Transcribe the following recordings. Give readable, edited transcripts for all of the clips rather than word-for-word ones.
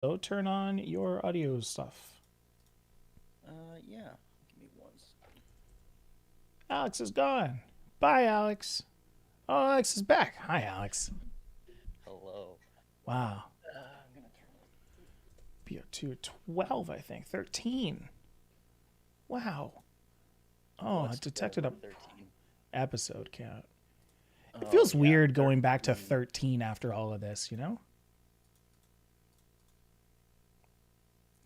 So turn on your audio stuff. Yeah. Give me one second. Alex is gone. Bye, Alex. Oh, Alex is back. Hi, Alex. Hello. Wow. I'm gonna turn it. BO2 12, I think. 13. Wow. Oh, I What's detected a 12 and 13? episode count. It Oh feels yeah, weird going back to 13. 13 after all of this, you know?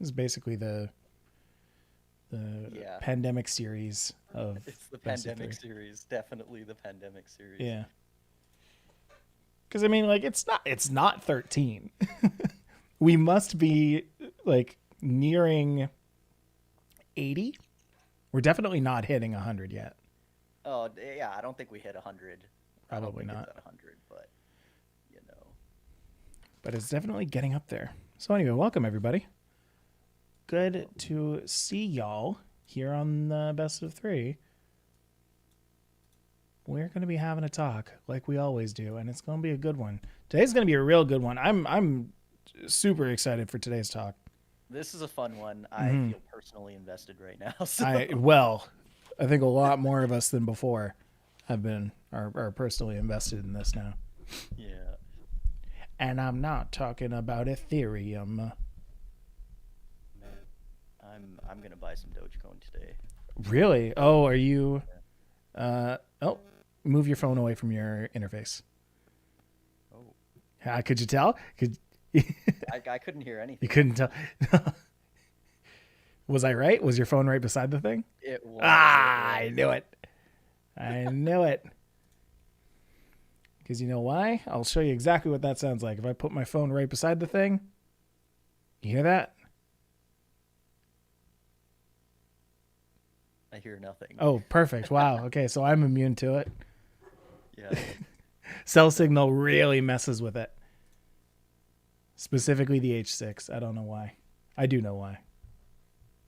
This is basically the Yeah, pandemic series of it's the Best of pandemic 3. series. Definitely the pandemic series. Yeah. Cuz I mean, like it's not 13. We must be like nearing 80. We're definitely not hitting 100 yet. Oh yeah, I don't think we hit 100. I don't Probably think it's not. at 100, but you know. But it's definitely getting up there. So anyway, welcome everybody. Good Well, to see y'all here on the Best of 3. We're going to be having a talk like we always do, and it's going to be a good one. Today's going to be a real good one. I'm super excited for today's talk. this is a fun one. I Hmm feel personally invested right now. So I think a lot more of us than before are personally invested in this now. yeah. And I'm not talking about Ethereum. Man, I'm gonna buy some Dogecoin today. Really? Oh, are you? Yeah. Oh, move your phone away from your interface. Oh, Could you tell? Could I couldn't hear you anything. couldn't tell? Was I right? Was your phone right beside the thing? It was. It Ah, I was. knew it. I knew it. Because you know why? I'll show you exactly what that sounds like. If I put my phone right beside the thing, you hear that? I hear nothing. Oh, perfect. Wow. Okay, so I'm immune to it. Yeah. Cell signal really messes with it. Specifically the H6. I don't know why. I do know why.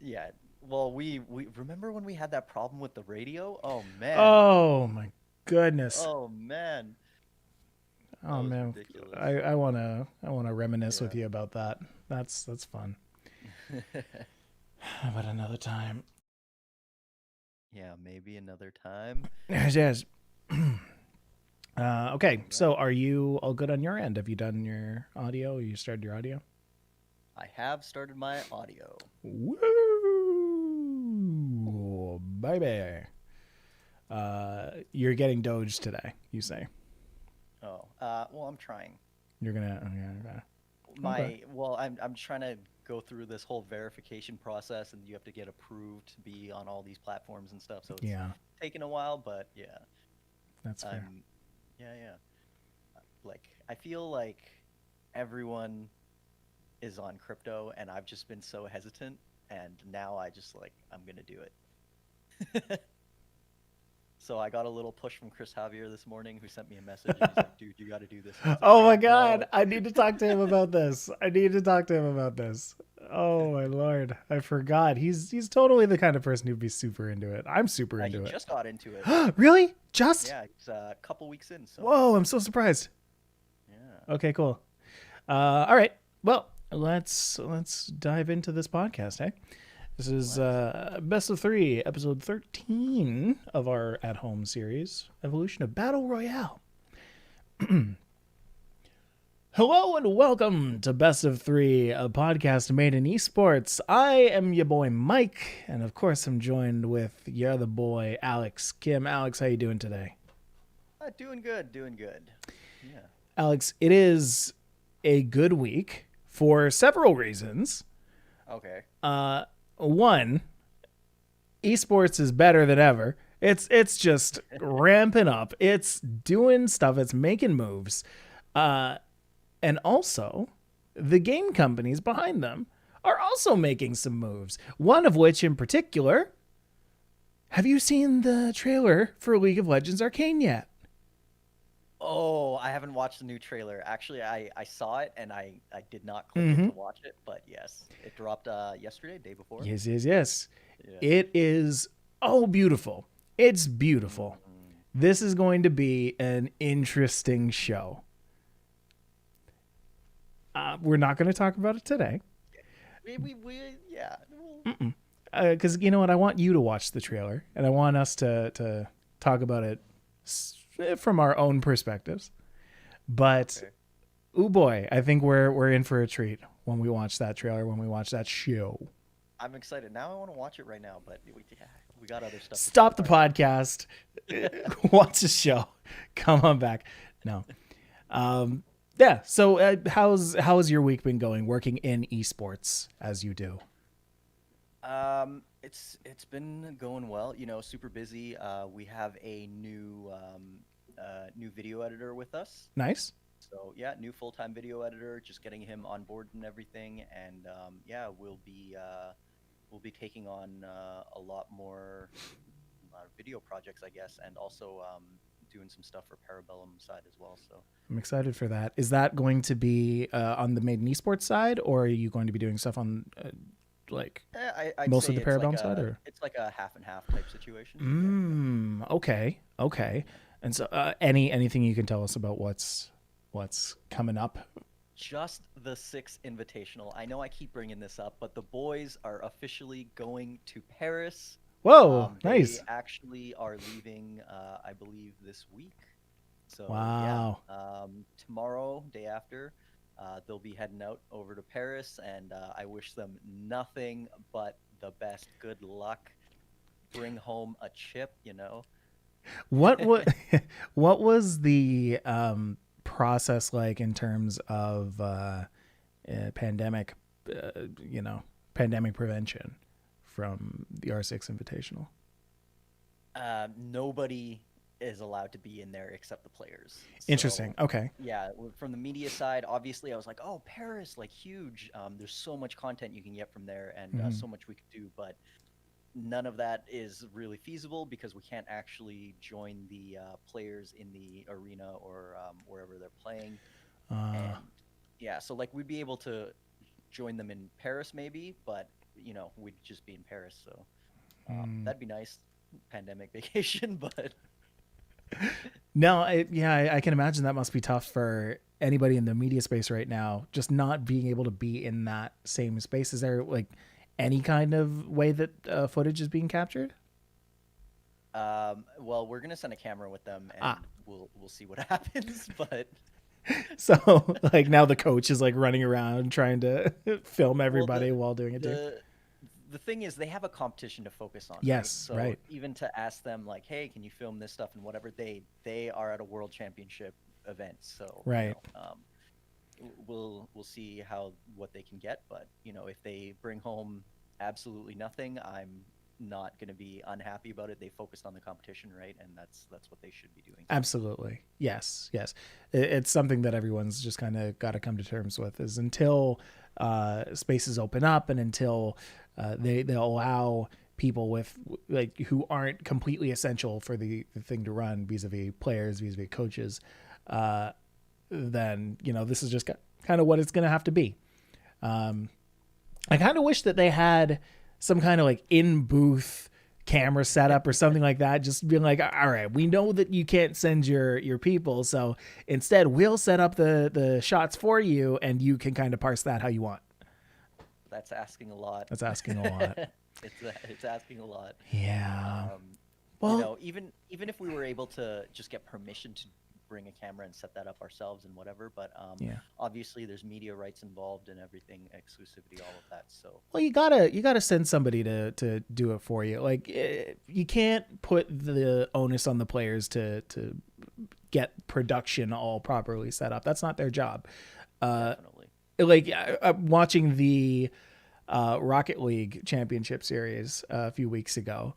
Yeah. Well, we remember when we had that problem with the radio? Oh man. Oh my goodness. Oh man. That Oh was man. ridiculous. I wanna reminisce with Yeah. you about that. That's fun. But another time. Yeah, maybe another time. Yes, yes. Okay, All so right. are you all good on your end? Have you done your audio? You started your audio? I have started my audio. Woo, baby. You're getting Doge today. You say Oh. Well, I'm trying. you're gonna. Okay. Okay. I'm trying to go through this whole verification process and you have to get approved to be on all these platforms and stuff. So it's Yeah, taken a while, but yeah. that's fair. I'm yeah, yeah. Like I feel like everyone is on crypto and I've just been so hesitant and now I just like I'm gonna do it. So I got a little push from Chris Javier this morning who sent me a message and he's like, dude, you gotta do this. And I was like, Oh I my god, know. I need to talk to him about this. I need to talk to him about this. Oh my lord, I forgot. He's totally the kind of person who'd be super into it. I'm super He into it. just got into it. Really? Just? Yeah, he's a couple weeks in, so Whoa, I'm so surprised. yeah. Okay, cool. All right. Well, let's dive into this podcast. Hey, this is Let's. Best of 3, episode 13 of our at home series, Evolution of Battle Royale. Hello and welcome to Best of 3, a podcast made in esports. I am your boy Mike, and of course I'm joined with your other boy Alex. Kim, Alex, how you doing today? Doing good, doing good. Yeah. Alex, it is a good week for several reasons. Okay. One, esports is better than ever. It's just ramping up. It's doing stuff. It's making moves. Uh, and also, the game companies behind them are also making some moves. One of which, in particular, have you seen the trailer for League of Legends Arcane yet? Oh, I haven't watched the new trailer. Actually, I saw it and I did not click it Mm-hmm. to watch it, but yes, it dropped yesterday, day before. Yes, yes, yes. Yeah. It is beautiful. It's beautiful. Mm, This is going to be an interesting show. We're not going to talk about it today. Yeah. Because you know what? I want you to watch the trailer, and I want us to talk about it from our own perspectives. But, Okay. oh boy, I think we're in for a treat when we watch that trailer, when we watch that show. I'm excited. Now I want to watch it right now, but we got other stuff to talk Stop the about. podcast, watch the show, come on back. No. Yeah. So how's your week been going working in esports as you do? It's been going well. Super busy. We have a new video editor with us. Nice. So yeah, new full-time video editor. Just getting him on board and everything, and yeah, we'll be taking on a lot more video projects, I guess, and also doing some stuff for Parabellum side as well. So I'm excited for that. Is that going to be on the Made in Esports side, or are you going to be doing stuff on I'd most say of the it's Parabellum side? Or it's like a half and half type situation. okay. And so anything you can tell us about what's coming up? Just the sixth invitational. I know I keep bringing this up, but the boys are officially going to Paris. Whoa, nice. They actually are leaving, I believe, this week. So Wow. yeah, tomorrow, day after, they'll be heading out over to Paris, and I wish them nothing but the best. Good luck. Bring home a chip. What what was the process like in terms of pandemic, pandemic prevention from the R6 Invitational? Nobody is allowed to be in there except the players. Interesting. So, Okay. yeah, from the media side, obviously, I was like, oh, Paris, like huge. There's so much content you can get from there, and so much we could do, but none of that is really feasible because we can't actually join the players in the arena or wherever they're playing. And yeah, so like we'd be able to join them in Paris maybe, but we'd just be in Paris. So that'd be nice, pandemic vacation, but No, I can imagine that must be tough for anybody in the media space right now, just not being able to be in that same space. Is there like any kind of way that footage is being captured? well, we're gonna send a camera with them, and we'll see what happens. But So like now the coach is like running around trying to film everybody while doing it too. The thing is, they have a competition to focus on. Yes, right? So right. even to ask them like, hey, can you film this stuff and whatever, they are at a world championship event. So Right. we'll see what they can get. But if they bring home absolutely nothing, I'm not going to be unhappy about it. They focused on the competition, right? And that's what they should be doing. Absolutely. Yes. It's something that everyone's just kind of got to come to terms with, is until spaces open up and until they'll allow people with like who aren't completely essential for the thing to run, vis-a-vis players, vis-a-vis coaches, then this is just kind of what it's going to have to be. I kind of wish that they had some kind of like in booth camera setup or something like that. Just being like, all right, we know that you can't send your people, so instead we'll set up the shots for you, and you can kind of parse that how you want. That's asking a lot. That's asking a lot. It's asking a lot. Yeah. Well, even if we were able to just get permission to bring a camera and set that up ourselves and whatever, but obviously there's media rights involved and everything, exclusivity, all of that. So well, you gotta send somebody to do it for you. Like you can't put the onus on the players to get production all properly set up. That's not their job. definitely. Like I'm watching the Rocket League Championship Series a few weeks ago.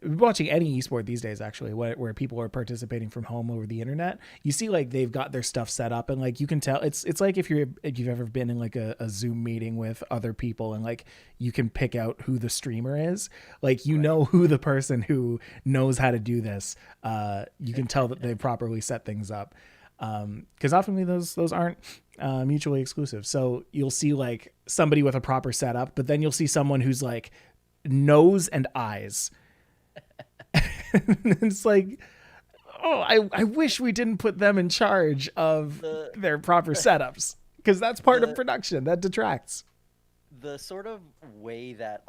Watching any esport these days, actually, where people are participating from home over the internet, you see like they've got their stuff set up, and like you can tell it's like if you've ever been in like a Zoom meeting with other people, and like you can pick out who the streamer is, like right. know who the person who knows how to do this. You can tell that they properly set things up, because often those aren't mutually exclusive. So you'll see like somebody with a proper setup, but then you'll see someone who's like nose and eyes. It's like, oh, I wish we didn't put them in charge of their proper setups. because that's part of the production that detracts. the sort of way that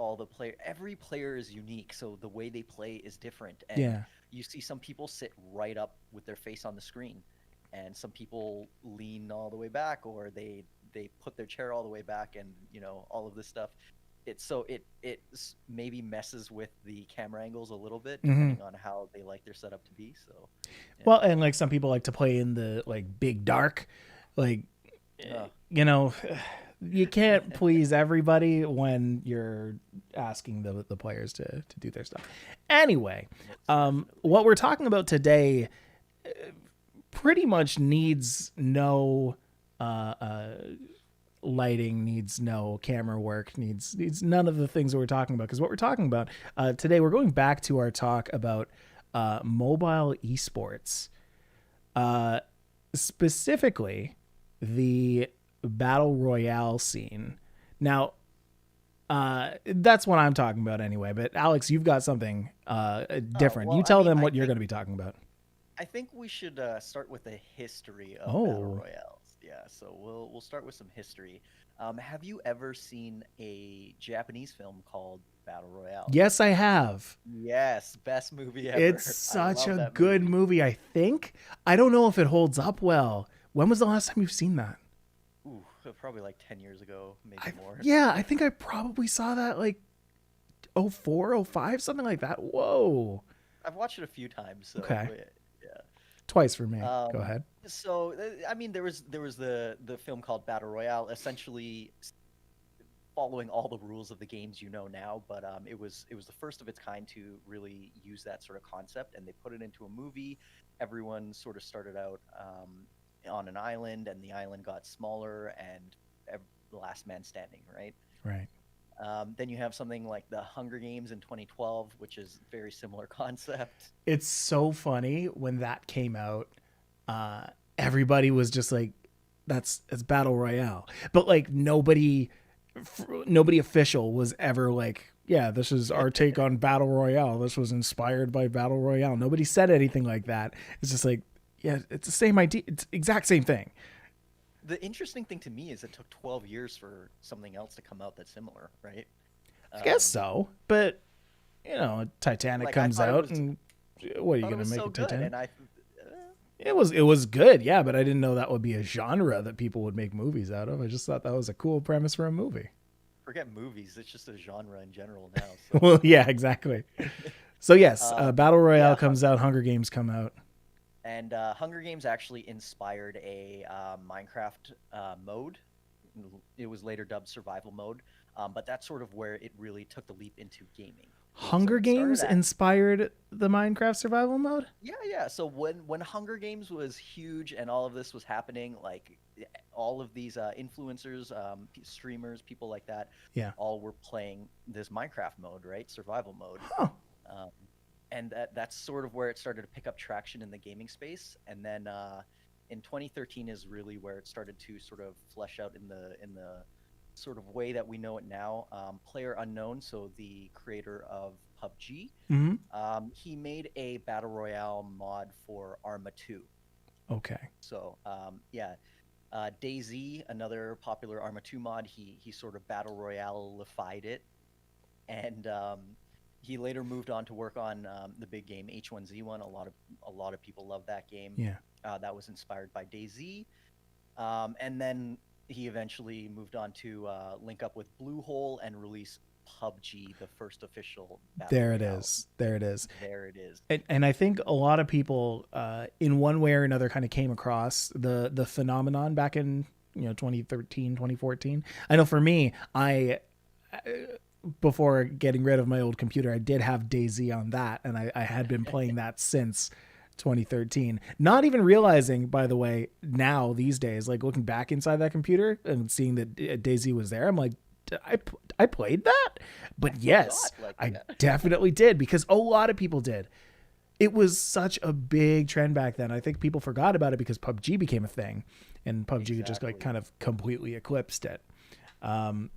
every player is unique, so the way they play is different, and Yeah. you see some people sit right up with their face on the screen, and some people lean all the way back, or they put their chair all the way back, and all of this stuff. It maybe messes with the camera angles a little bit Hmm. depending on how they like their setup to be. So yeah. Well, and like some people like to play in the like big dark, like uh, you know, you can't please everybody when you're asking the players to do their stuff. Anyway, Most definitely. what we're talking about today pretty much needs no lighting, needs no camera work, needs none of the things that we're talking about. Because what we're talking about today, we're going back to our talk about mobile esports, specifically the battle royale scene. Now, that's what I'm talking about anyway. But Alex, you've got something different. You Well, I tell mean, them I what you're think going to be talking about. I think we should start with the history of battle Oh, royales. Yeah, so we'll start with some history. Have you ever seen a Japanese film called Battle Royale? yes, I have. Yes, best movie It's ever. I such love a that good movie. movie, I think. I don't know if it holds up well. When was the last time you've seen that? Ooh, probably like 10 years ago, maybe more. Yeah, I think I probably saw that like '04, '05, something like that. Whoa. I've watched it a few times, so Okay. yeah. Twice for me. Go Um, ahead. I mean, there was the film called Battle Royale, essentially following all the rules of the games now, but it was the first of its kind to really use that sort of concept, and they put it into a movie. Everyone sort of started out on an island, and the island got smaller, and the last man standing, right? Right. Then you have something like the Hunger Games in 2012, which is very similar concept. It's so funny when that came out. Uh, Everybody was just like, "That's battle royale," but like nobody official was ever like, "Yeah, this is our take on battle royale. This was inspired by battle royale." Nobody said anything like that. It's just like, yeah, it's the same idea. It's the exact same thing. The interesting thing to me is it took 12 years for something else to come out that's similar, right? I guess Um, so, but Titanic like I comes thought it out, was and what are you thought it gonna was make so a good, Titanic? and It was good, yeah, but I didn't know that would be a genre that people would make movies out of. I just thought that was a cool premise for a movie. forget movies. It's just a genre in general now. So, Well, yeah, exactly. So yes, Battle Royale yeah, comes out, Hunger Games come out. and Hunger Games actually inspired a Minecraft mode. It was later dubbed survival mode, but that's sort of where it really took the leap into gaming. So Hunger it started Games at inspired the Minecraft survival mode. yeah. So when Hunger Games was huge and all of this was happening, like all of these influencers, streamers, people like that, Yeah. all were playing this Minecraft mode, right? Survival mode. Huh. Um, and that's sort of where it started to pick up traction in the gaming space. And then in 2013 is really where it started to sort of flesh out in the sort of way that we know it now. Player Unknown, so the creator of PUBG, Hmm. he made a battle royale mod for Arma 2. Okay. So yeah, DayZ, another popular Arma 2 mod, he sort of battle royale-ified it, and he later moved on to work on the big game H1Z1. A lot of people love that game. Yeah. That was inspired by DayZ, and then he eventually moved on to link up with Bluehole and release PUBG, the first official battle There it royale. is. There it is. There it is. And I think a lot of people, in one way or another, kind of came across the phenomenon back in 2013, 2014. I know for me, before getting rid of my old computer, I did have DayZ on that, and I had been playing that since 2013. Not even realizing, by the way, now these days, like looking back inside that computer and seeing that DayZ was there, I'm like, I played that? But yes, forgot, like, I yeah. definitely did, because a lot of people did. It was such a big trend back then. I think people forgot about it because PUBG became a thing, and PUBG just like Exactly. kind of completely eclipsed it. And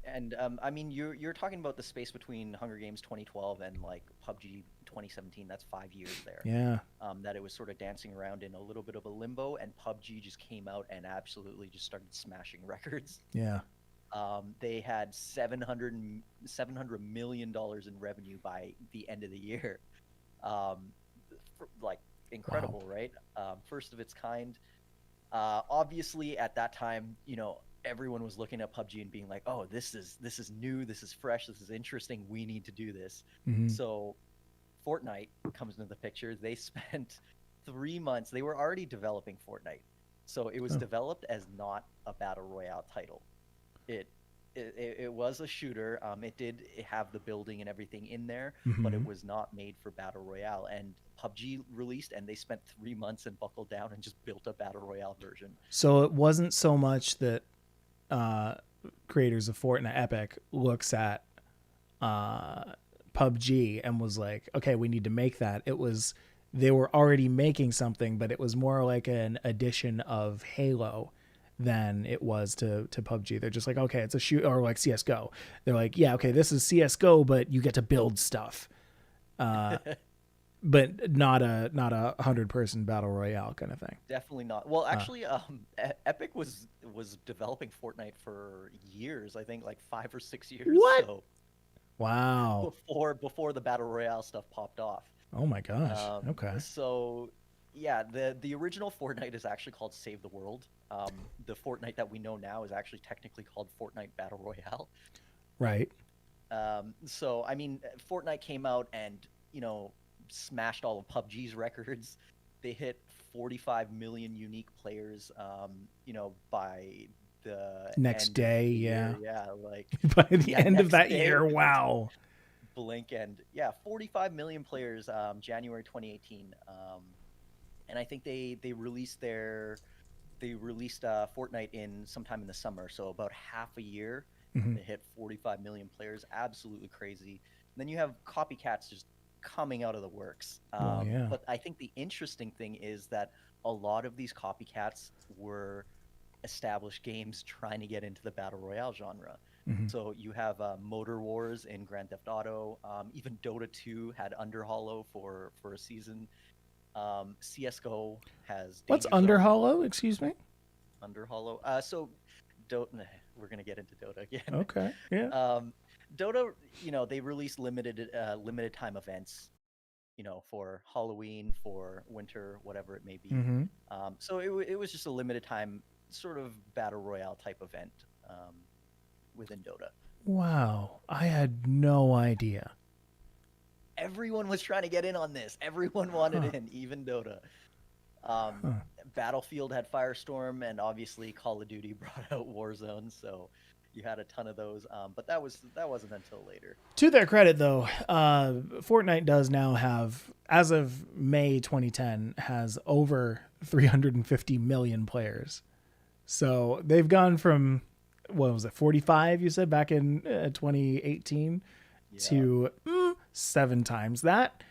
I mean, you're talking about the space between Hunger Games 2012 and like PUBG 2017. That's 5 years there. Yeah. That it was sort of dancing around in a little bit of a limbo, and PUBG just came out and absolutely just started smashing records. Yeah. They had $700 million in revenue by the end of the year. Um, like Wow. incredible, right? First of its kind. Obviously, at that time, everyone was looking at PUBG and being like, "Oh, this is new, this is fresh, this is interesting. We need to do this." Hmm. So Fortnite comes into the picture. They spent 3 months. They were already developing Fortnite, so it was Oh. developed as not a battle royale title. It it was a shooter. It did have the building and everything in there, but it Hmm. was not made for battle royale. And PUBG released, and they spent 3 months and buckled down and just built a battle royale version. So it wasn't so much that uh, creators of Fortnite Epic looks at uh, PUBG and was like, okay, we need to make that. It was they were already making something, but it was more like an addition of Halo than it was to PUBG. They're just like, okay, it's a shoot, or like CS:GO. They're like, yeah, okay, Right. this is CS:GO, but you get to build stuff, but not a 100-person battle royale kind of thing. Definitely not. Well, Uh, actually, Epic was developing Fortnite for years. I think like 5 or 6 years. what? So Wow. before the battle royale stuff popped off. Oh my gosh. Okay. So yeah, the original Fortnite is actually called Save the World. The Fortnite that we know now is actually technically called Fortnite Battle Royale. Right. So I mean, Fortnite came out and smashed all of PUBG's records. They hit 45 million unique players. By the Next end of day, the yeah. year, yeah, like By the yeah, end of next that day, year, wow. blink, and yeah, 45 million players. January 2018. And I think they released Fortnite in sometime in the summer, so about half a year. Hmm. They hit 45 million players, absolutely crazy. And then you have copycats just coming out of the works. Well, yeah. But I think the interesting thing is that a lot of these copycats were established games trying to get into the battle royale genre. Hmm. So you have Motor Wars in Grand Theft Auto. Even Dota 2 had Underhollow for a season. CS:GO has What's Danger Under Zone, Hollow? Excuse me. Underhollow. So Dota, we're gonna get into Dota again. Okay. Yeah. Um, Dota, they release limited time events, for Halloween, for winter, whatever it may be. Hmm. So it was just a limited time sort of battle royale type event within Dota. Wow. I had no idea. Everyone was trying to get in on this. Everyone wanted Huh. in, even Dota. Um, Huh. Battlefield had Firestorm, and obviously Call of Duty brought out Warzone, so you had a ton of those. But that wasn't until later. To their credit, though, Fortnite does now have, as of May 2010, has over 350 million players. So they've gone from, what was it, 45, you said, back in 2018 Yeah, to 7 times that.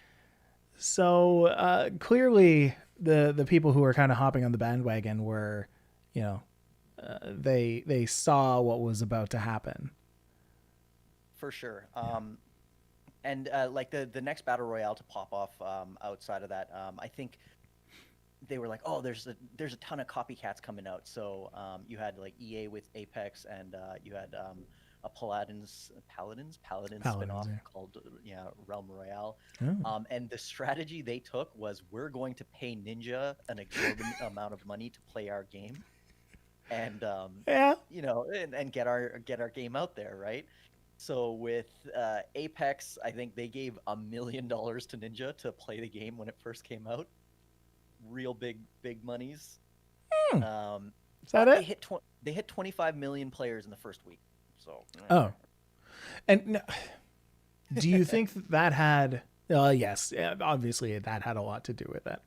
So clearly, the people who are kind of hopping on the bandwagon were, you know, they saw what was about to happen. for sure. Yeah. And like the next battle royale to pop off outside of that, I think they were like, oh, there's a ton of copycats coming out. So you had like EA with Apex, and you had a Paladins Paladins. spinoff Yeah. called Realm Royale. Oh. And the strategy they took was, we're going to pay Ninja an exorbitant amount of money to play our game, and Yeah. and get our game out there, right? So with Apex, I think they gave $1 million to Ninja to play the game when it first came out. Real big monies. Hmm. Um, Is that but it? they hit 25 million players in the first week. So Oh. And do you think that had? Yes, obviously that had a lot to do with it.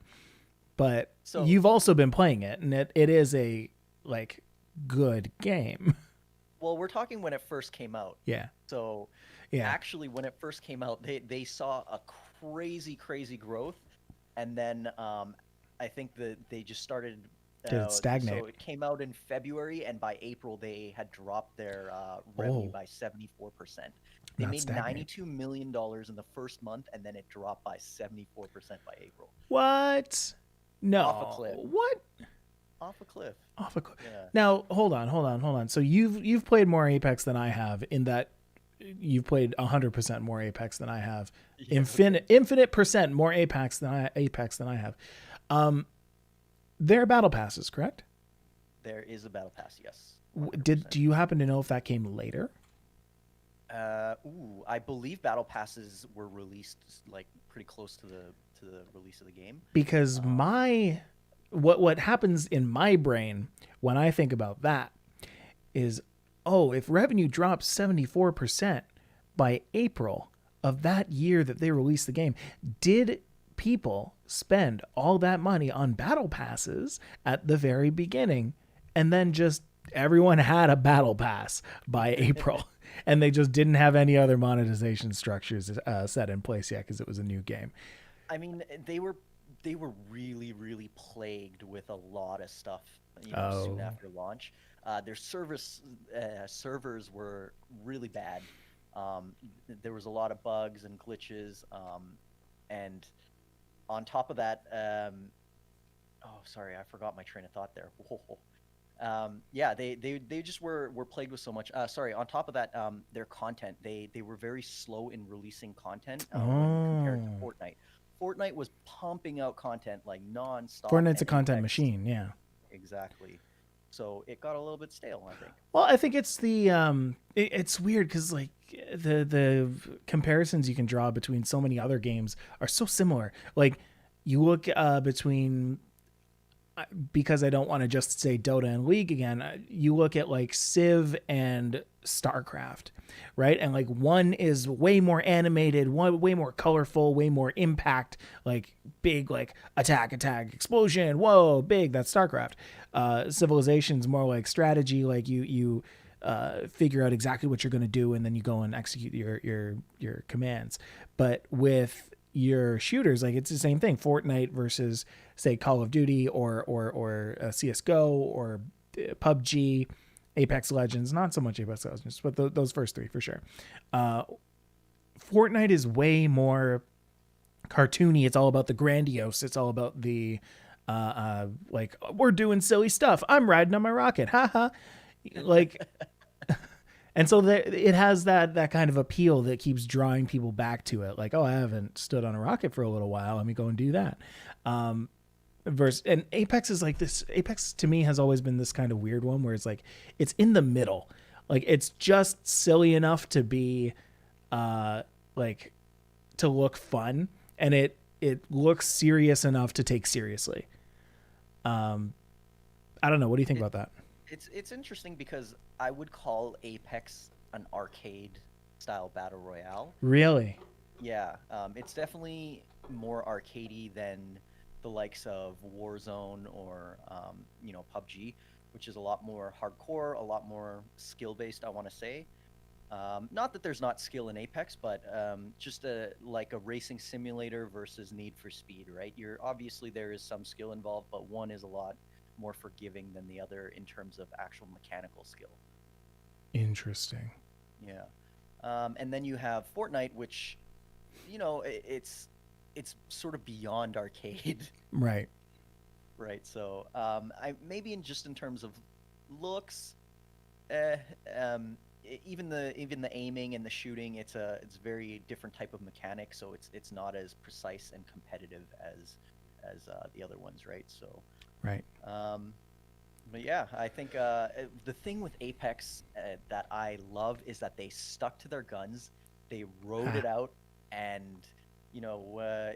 But so you've also been playing it, and it is a like good game. well, we're talking when it first came out. Yeah. So Yeah. actually, when it first came out, they saw a crazy growth, and then I think that they just started Did it stagnate? So it came out in February, and by April they had dropped their revenue Oh, by 74%. They not made stagnate. $92 million in the first month, and then it dropped by 74% by April. What? Off a No. cliff. What? Off a cliff. Off a Yeah. Now, hold on. So you've played more Apex than I have. In that, you've played 100% more Apex than I have. Yeah. Okay. Infinite percent more Apex than I have. They're battle passes, correct? There is a battle pass, yes, Do 100%. you happen to know if that came later? I believe battle passes were released like pretty close to the release of the game. Because Um, what happens in my brain when I think about that is, oh, if revenue drops 74% by April of that year that they released the game, did people spend all that money on battle passes at the very beginning, and then just everyone had a battle pass by April and they just didn't have any other monetization structures set in place yet because it was a new game? I mean, they were really really plagued with a lot of stuff, soon Oh, after launch. Their servers were really bad. There was a lot of bugs and glitches, and on top of that, oh, sorry, I forgot my train of thought there. Yeah, they just were plagued with so much. Sorry, on top of that, their content, they were very slow in releasing content when compared to oh. Fortnite. Fortnite was pumping out content like non-stop, Fortnite's a and content Apex machine, yeah. exactly. So it got a little bit stale, I think. Well, I think it's it's weird because like the comparisons you can draw between so many other games are so similar. Like you look between, because I don't want to just say Dota and League again. You look at like Civ and StarCraft, right? And like one is way more animated, one way more colorful, way more impact, like big, like attack, explosion, whoa, big. That's StarCraft. Civilization's more like strategy, like you figure out exactly what you're going to do, and then you go and execute your commands. But with your shooters, like it's the same thing. Fortnite versus say Call of Duty or CS:GO or PUBG, Apex Legends. Not so much Apex Legends, but those first three for sure. Uh, Fortnite is way more cartoony. It's all about the grandiose. It's all about the like we're doing silly stuff. I'm riding on my rocket, haha. Like, and so there, it has that kind of appeal that keeps drawing people back to it. Like, oh, I haven't stood on a rocket for a little while. Let me go and do that. Versus, and Apex is like this. Apex to me has always been this kind of weird one where it's like it's in the middle. Like it's just silly enough to be, like, to look fun, and it looks serious enough to take seriously. I don't know. What do you think It, about that? it's interesting because I would call Apex an arcade style battle royale. Really? Yeah, it's definitely more arcadey than the likes of Warzone or PUBG, which is a lot more hardcore, a lot more skill based. I want to say, not that there's not skill in Apex, but just like a racing simulator versus Need for Speed, right? You're obviously there is some skill involved, but one is a lot more forgiving than the other in terms of actual mechanical skill. Interesting. Yeah. And then you have Fortnite, which, it's sort of beyond arcade, Right. right? So, I maybe in terms of looks, eh, even the aiming and the shooting, it's very different type of mechanic, so it's not as precise and competitive as the other ones, right? So, Right. um, but yeah, I think the thing with Apex that I love is that they stuck to their guns. They wrote it Ah, out, and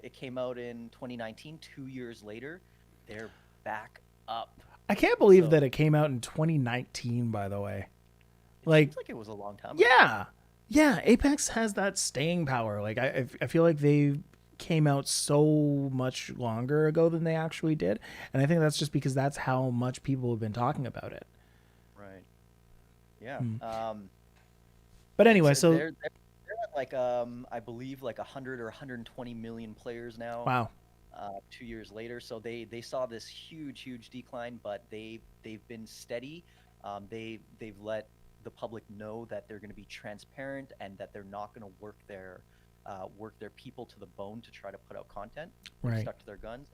it came out in 2019. 2 years later, they're back up. I can't believe that So it came out in 2019. By the way, it like, seems like it was a long time ago. yeah, yeah. Apex has that staying power. Like, I feel like they came out so much longer ago than they actually did, and I think that's just because that's how much people have been talking about it. Right. Yeah. Hmm. Um, But it's anyway, so they're at like I believe like 100 or 120 million players now. wow. 2 years later. So they saw this huge decline, but they've been steady. They've let the public know that they're going to be transparent and that they're not going to work their people to the bone to try to put out content. They've Right. stuck to their guns,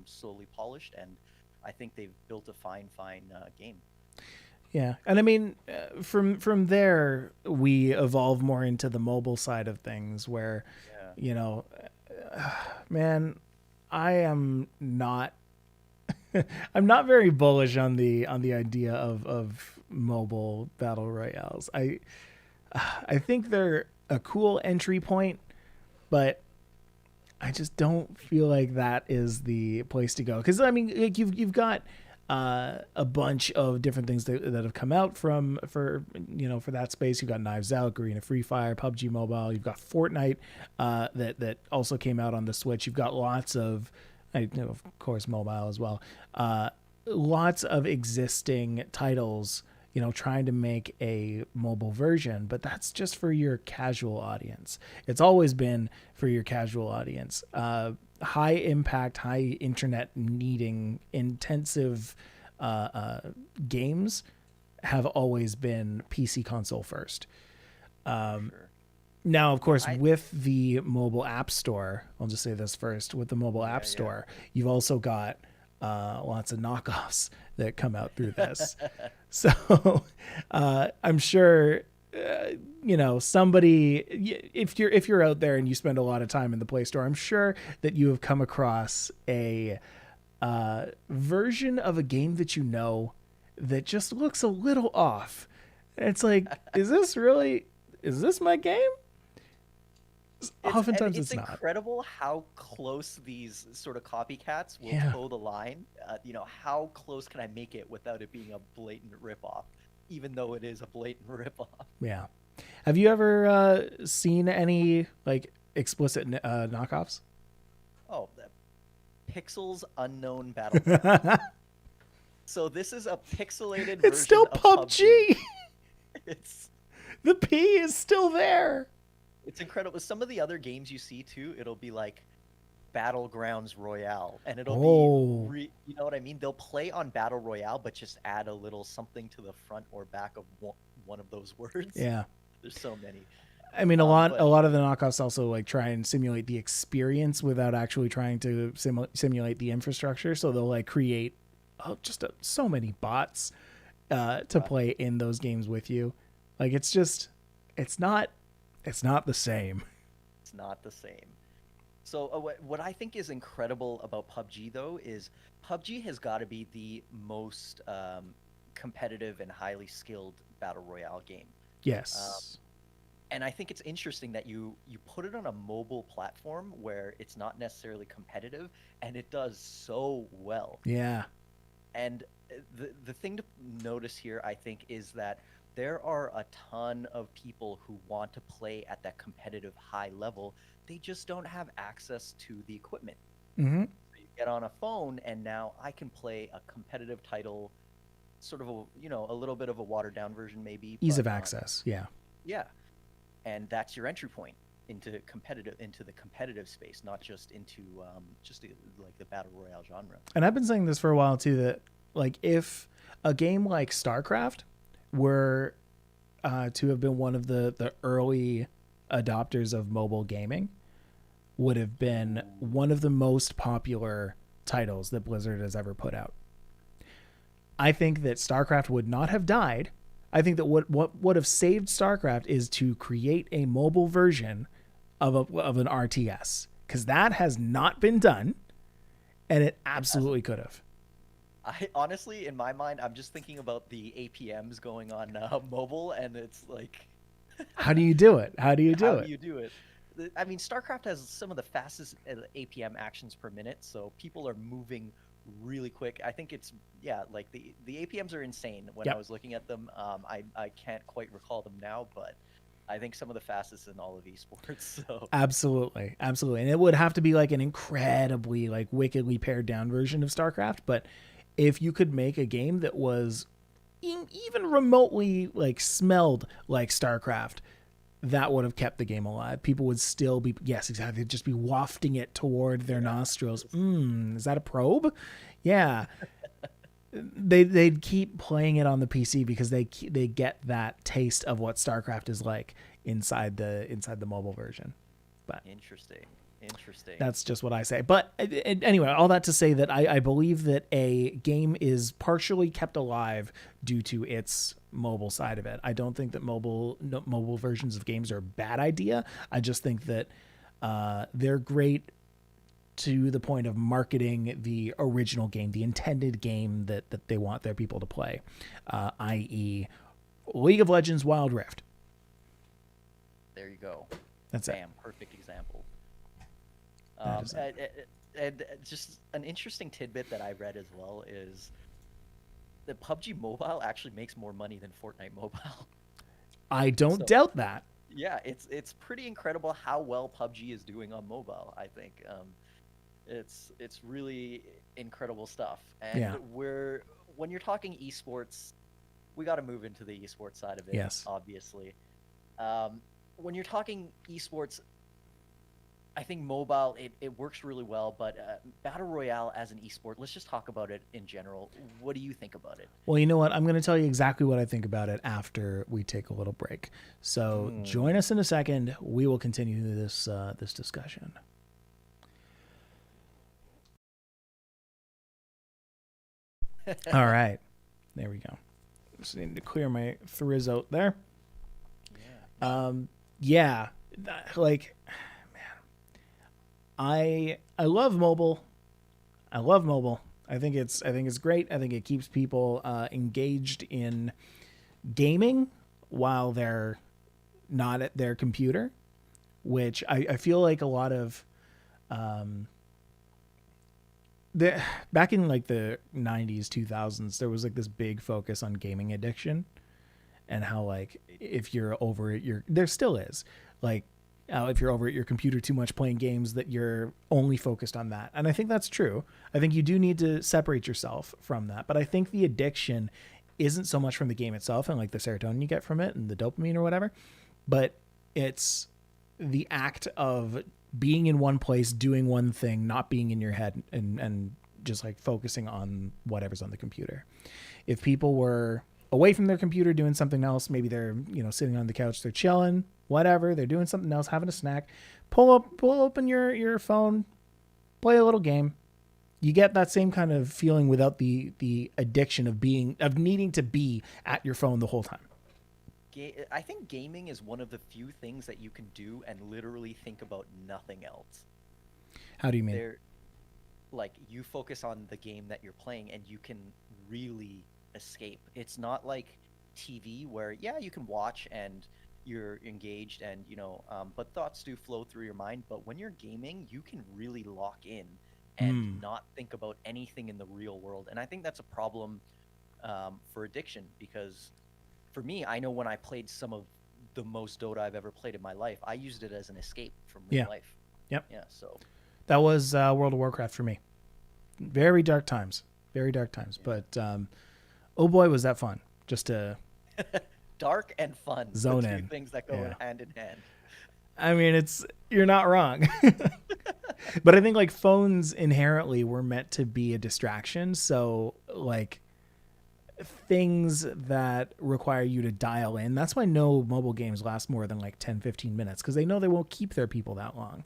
slowly polished, and I think they've built a fine game. Yeah, and I mean, from there we evolve more into the mobile side of things, where, Yeah. you know, man, I am not, I'm not very bullish on the idea of mobile battle royales. I think they're a cool entry point, but I just don't feel like that is the place to go. Because I mean, like you've got a bunch of different things that have come out for that space. You've got Knives Out, Garena Free Fire, PUBG Mobile. You've got Fortnite that also came out on the Switch. You've got lots of, of course, mobile as well. Lots of existing titles, trying to make a mobile version, but that's just for your casual audience. It's always been for your casual audience. High impact, high internet needing, intensive games have always been PC console first. Sure. Now, of course, I with the mobile app store, I'll just say this first, with the mobile app Yeah. store, you've also got lots of knockoffs that come out through this. So I'm sure, somebody, if you're out there and you spend a lot of time in the Play Store, I'm sure that you have come across a version of a game that just looks a little off. And it's like, is this my game? Oftentimes It's it's not. incredible how close these sort of copycats will Yeah. toe the line. How close can I make it without it being a blatant ripoff, even though it is a blatant ripoff? Yeah. Have you ever seen any like explicit knockoffs? Oh, the Pixels Unknown Battle. So this is a pixelated It's version still of PUBG. It's The P is still there. it's incredible. Some of the other games you see too, it'll be like Battlegrounds Royale, and it'll Oh. you know what I mean? They'll play on Battle Royale, but just add a little something to the front or back of one of those words. Yeah. There's so many. I mean, a But lot of the knockoffs also like try and simulate the experience without actually trying to simulate the infrastructure. So they'll like create so many bots to play in those games with you. Like it's not the same. it's not the same. So what I think is incredible about PUBG though is PUBG has got to be the most competitive and highly skilled battle royale game. Yes. And I think it's interesting that you put it on a mobile platform where it's not necessarily competitive, and it does so well. Yeah. And the thing to notice here, I think, is that there are a ton of people who want to play at that competitive high level. They just don't have access to the equipment. Mm-hmm. So you get on a phone, and now I can play a competitive title, sort of a little bit of a watered down version, maybe. Ease But of access. Yeah. yeah, and that's your entry point into the competitive space, not just into like the battle royale genre. And I've been saying this for a while too, that like if a game like StarCraft were to have been one of the early adopters of mobile gaming, would have been one of the most popular titles that Blizzard has ever put out. I think that StarCraft would not have died. I think that what would have saved StarCraft is to create a mobile version of an RTS, because that has not been done, and it absolutely could have. I honestly, in my mind, I'm just thinking about the APMs going on mobile, and it's like, How do you do it? How do you do how it? do you do it? I mean, StarCraft has some of the fastest APM actions per minute, so people are moving really quick. I think it's like the APMs are insane. When I Yep. was looking at them, I can't quite recall them now, but I think some of the fastest in all of esports. So Absolutely, absolutely, and it would have to be like an incredibly like wickedly pared down version of StarCraft. But if you could make a game that was even remotely like smelled like StarCraft, that would have kept the game alive. People would still be, yes, exactly, they'd just be wafting it toward their nostrils. Is that a probe? Yeah. They'd keep playing it on the PC because they get that taste of what StarCraft is like inside the mobile version. But Interesting. that's just what I say. But anyway, all that to say that I believe that a game is partially kept alive due to its mobile side of it. I don't think that mobile versions of games are a bad idea. I just think that they're great to the point of marketing the original game, the intended game that they want their people to play, i.e. League of Legends Wild Rift. There you go. That's Bam, perfect example. And just an interesting tidbit that I read as well is that PUBG Mobile actually makes more money than Fortnite Mobile. I don't doubt that. Yeah, it's pretty incredible how well PUBG is doing on mobile, I think. It's really incredible stuff. And when you're talking esports, we got to move into the esports side of it, yes, obviously. When you're talking esports, I think mobile, it works really well, but Battle Royale as an esport, let's just talk about it in general. What do you think about it? Well, you know what? I'm going to tell you exactly what I think about it after we take a little break. So join us in a second. We will continue this discussion. All right. There we go. Just need to clear my thrizz out there. Yeah. Like, man, I love mobile. I think it's great. I think it keeps people engaged in gaming while they're not at their computer, which I feel like a lot of back in like the 90s, 2000s, there was like this big focus on gaming addiction and how like if you're over at there still is like if you're over at your computer too much playing games that you're only focused on that. And I think that's true. I think you do need to separate yourself from that. But I think the addiction isn't so much from the game itself and like the serotonin you get from it and the dopamine or whatever, but it's the act of being in one place, doing one thing, not being in your head and just like focusing on whatever's on the computer. If people were away from their computer doing something else, maybe they're, sitting on the couch, they're chilling, whatever, they're doing something else, having a snack, pull open your phone, play a little game. You get that same kind of feeling without the addiction of needing to be at your phone the whole time. I think gaming is one of the few things that you can do and literally think about nothing else. How do you mean? Like, you focus on the game that you're playing and you can really escape. It's not like TV where, yeah, you can watch and you're engaged and, but thoughts do flow through your mind. But when you're gaming, you can really lock in and not think about anything in the real world. And I think that's a problem for addiction because for me, I know when I played some of the most Dota I've ever played in my life, I used it as an escape from real life. Yep. Yeah, so. That was World of Warcraft for me. Very dark times. Yeah. But, oh boy, was that fun. Just to... Dark and fun. Zone the two in. Things that go hand in hand. I mean, you're not wrong. But I think like phones inherently were meant to be a distraction. So like... things that require you to dial in. That's why no mobile games last more than like 10, 15 minutes because they know they won't keep their people that long.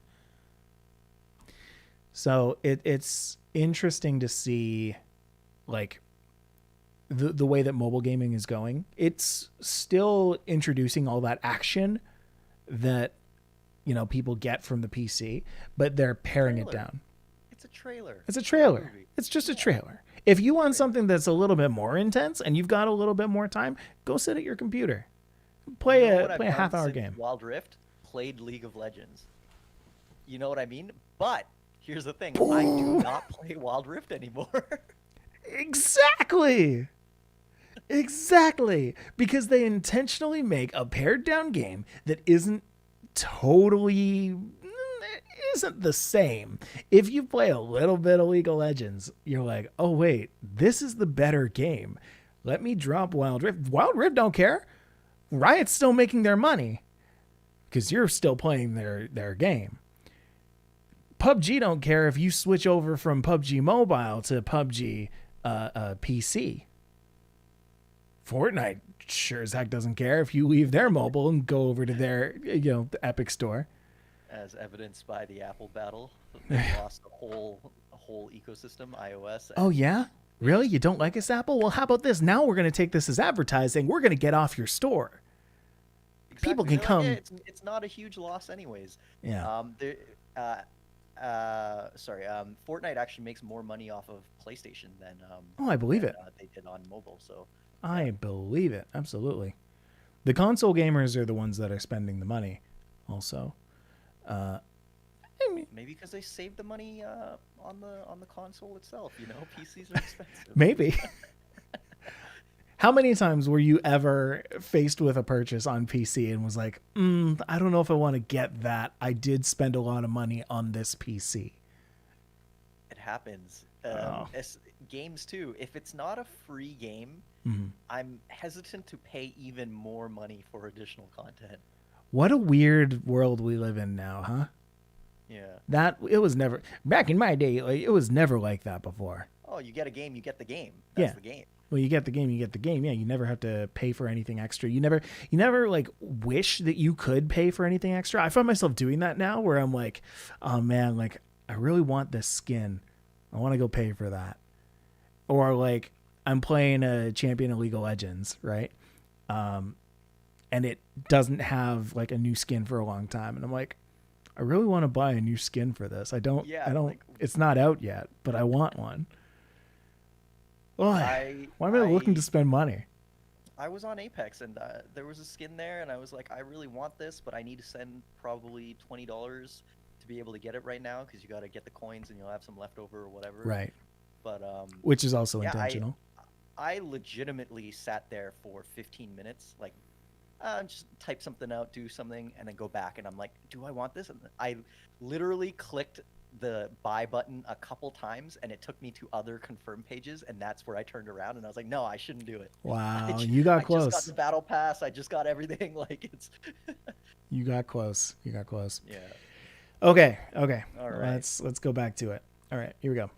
So it's interesting to see like the way that mobile gaming is going. It's still introducing all that action that, people get from the PC, but they're paring it down. It's a trailer. It's just a trailer. If you want something that's a little bit more intense and you've got a little bit more time, go sit at your computer. Play a half-hour game. Wild Rift, played League of Legends. You know what I mean? But here's the thing. I do not play Wild Rift anymore. Exactly. Because they intentionally make a pared-down game that isn't the same. If you play a little bit of League of Legends, you're like, oh wait, this is the better game. Let me drop Wild Rift. Wild Rift don't care. Riot's still making their money. because you're still playing their game. PUBG don't care if you switch over from PUBG Mobile to PUBG PC. Fortnite sure as heck doesn't care if you leave their mobile and go over to their, the Epic Store. As evidenced by the Apple battle, they lost a whole ecosystem, iOS. Oh yeah, really? You don't like us, Apple? Well, how about this? Now we're going to take this as advertising. We're going to get off your store. Exactly. People can come. Like, yeah, it's not a huge loss, anyways. Yeah. Fortnite actually makes more money off of PlayStation than I believe it. They did on mobile. So I believe it. Absolutely. The console gamers are the ones that are spending the money also. Maybe because they saved the money on the console itself. PCs are expensive. Maybe. How many times were you ever faced with a purchase on PC and was like, I don't know if I want to get that. I did spend a lot of money on this PC. It happens. Games too. If it's not a free game, I'm hesitant to pay even more money for additional content. What a weird world we live in now, huh? Yeah. It was never back in my day. It was never like that before. Oh, you get a game, you get the game. That's the game. Well, you get the game, you get the game. Yeah, you never have to pay for anything extra. You never like wish that you could pay for anything extra. I find myself doing that now where I'm like, oh man, like I really want this skin. I want to go pay for that. Or like I'm playing a champion of League of Legends, right? And it doesn't have like a new skin for a long time. And I'm like, I really want to buy a new skin for this. I don't, it's not out yet, but I want one. Why am I looking to spend money? I was on Apex and there was a skin there and I was like, I really want this, but I need to send probably $20 to be able to get it right now because you got to get the coins and you'll have some left over or whatever. Right. But which is also intentional. I legitimately sat there for 15 minutes, like just type something out, do something, and then go back. And I'm like, do I want this? And I literally clicked the buy button a couple times and it took me to other confirm pages, and that's where I turned around and I was like, no, I shouldn't do it. Wow, you got close. I just got the battle pass. I just got everything. Like it's You got close. Yeah. Okay. All right. Let's go back to it. All right, here we go.